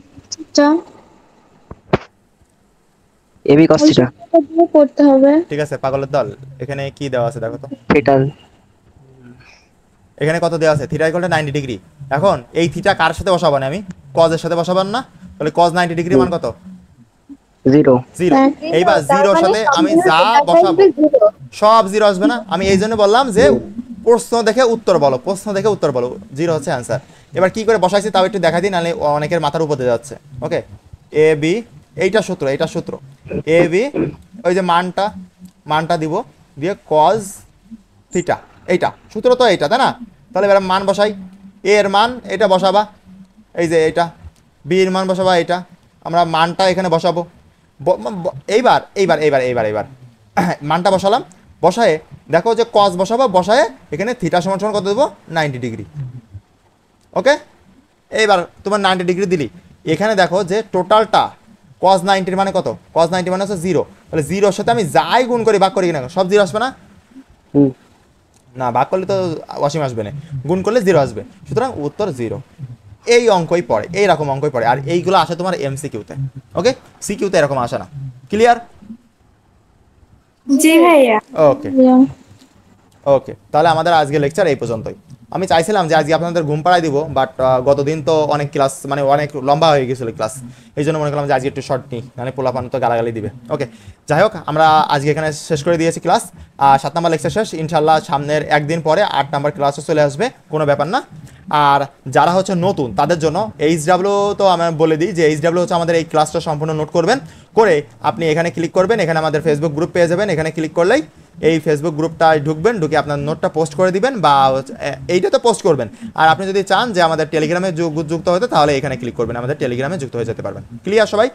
AB cos theta করতে হবে। ঠিক আছে পাগলের দল, এখানে কি দেওয়া আছে দেখো তো, থিটা এখানে কত দেওয়া আছে, থিটা ইকুয়াল টু 90 ডিগ্রি। এখন এই থিটা কার সাথে বসাবো না, আমি কজের সাথে বসাবান না, তাহলে cos 90 ডিগ্রি মান কত, 0 এইবার জিরোর সাথে আমি যা বসাবো সব জিরো আসবে না, আমি এই জন্য বললাম যে প্রশ্ন দেখে উত্তর বলো, 0 হচ্ছে অ্যান্সার। এবার কি করে বসাইছি তাও একটু দেখা দিই, নাহলে অনেকের মাথার উপর দিয়ে যাচ্ছে। ওকে, এ বি, এইটা সূত্র এ বি, ওই যে মানটা দিব, দিয়ে cos থিটা, এইটা সূত্র তো এইটা, তাই না? তাহলে এবার মান বসাই, এ এর মান এটা বসাবা, এই যে এইটা, বি এর মান বসাবা, এইটা আমরা মানটা এখানে বসাবো। এইবার মানটা বসালাম, বসায়ে দেখো যে cos বসাবো, বসায়ে এখানে থিটা সমান কত দেবো, 90 ডিগ্রি। ওকে, এইবার তোমার 90 ডিগ্রি দিলি, এখানে দেখো যে টোটালটা cos 90 মানে কত, cos 90 মানে হচ্ছে 0, তাহলে 0-র সাথে আমি যাই গুণ করি ভাগ করি না সব 0 আসবে না, না ভাগ করলে তো অসীম আসবে না, গুণ করলে 0 আসবে, সুতরাং উত্তর 0। এই অঙ্কই পড়ে, এইরকম অঙ্কই পড়ে, আর এইগুলো আসে তোমার এমসিকিউতে। ওকে, সিকিউতে এরকম আসে না। ক্লিয়ার? জি ভাইয়া। ওকে, তাহলে আমাদের আজকে লেকচার এই পর্যন্তই। আমি চাইছিলাম যে আজকে আপনাদের ঘুম পাড়াই দিব, বাট গতদিন তো অনেক ক্লাস মানে অনেক লম্বা হয়ে গেছিলো ক্লাস, এই জন্য মনে করলাম যে আজকে একটু শর্ট নিই, মানে পোলাপান তো গালাগালি দিবে। ওকে, যাই হোক আমরা আজকে এখানে শেষ করে দিয়েছি ক্লাস, 7 নম্বর লেকচার শেষ। ইনশাল্লাহ সামনের একদিন পরে 8 নম্বর ক্লাসও চলে আসবে, কোনো ব্যাপার না। আর যারা হচ্ছে নতুন তাদের জন্য HW তো আমি বলে দিই যে HW হচ্ছে আমাদের এই ক্লাসটা সম্পূর্ণ নোট করবেন, করে আপনি এখানে ক্লিক করবেন, এখানে আমাদের ফেসবুক গ্রুপ পেয়ে যাবেন, এখানে ক্লিক করলেই এই ফেসবুক গ্রুপটায় ঢুকবেন, ঢুকে আপনার নোটটা পোস্ট করে দিবেন, বা এইটা তো পোস্ট করবেন। আর আপনি যদি চান যে আমাদের টেলিগ্রামে যুক্ত হতে, তাহলে এখানে ক্লিক করবেন, আমাদের টেলিগ্রামে যুক্ত হয়ে যেতে পারবেন। ক্লিয়ার সবাই?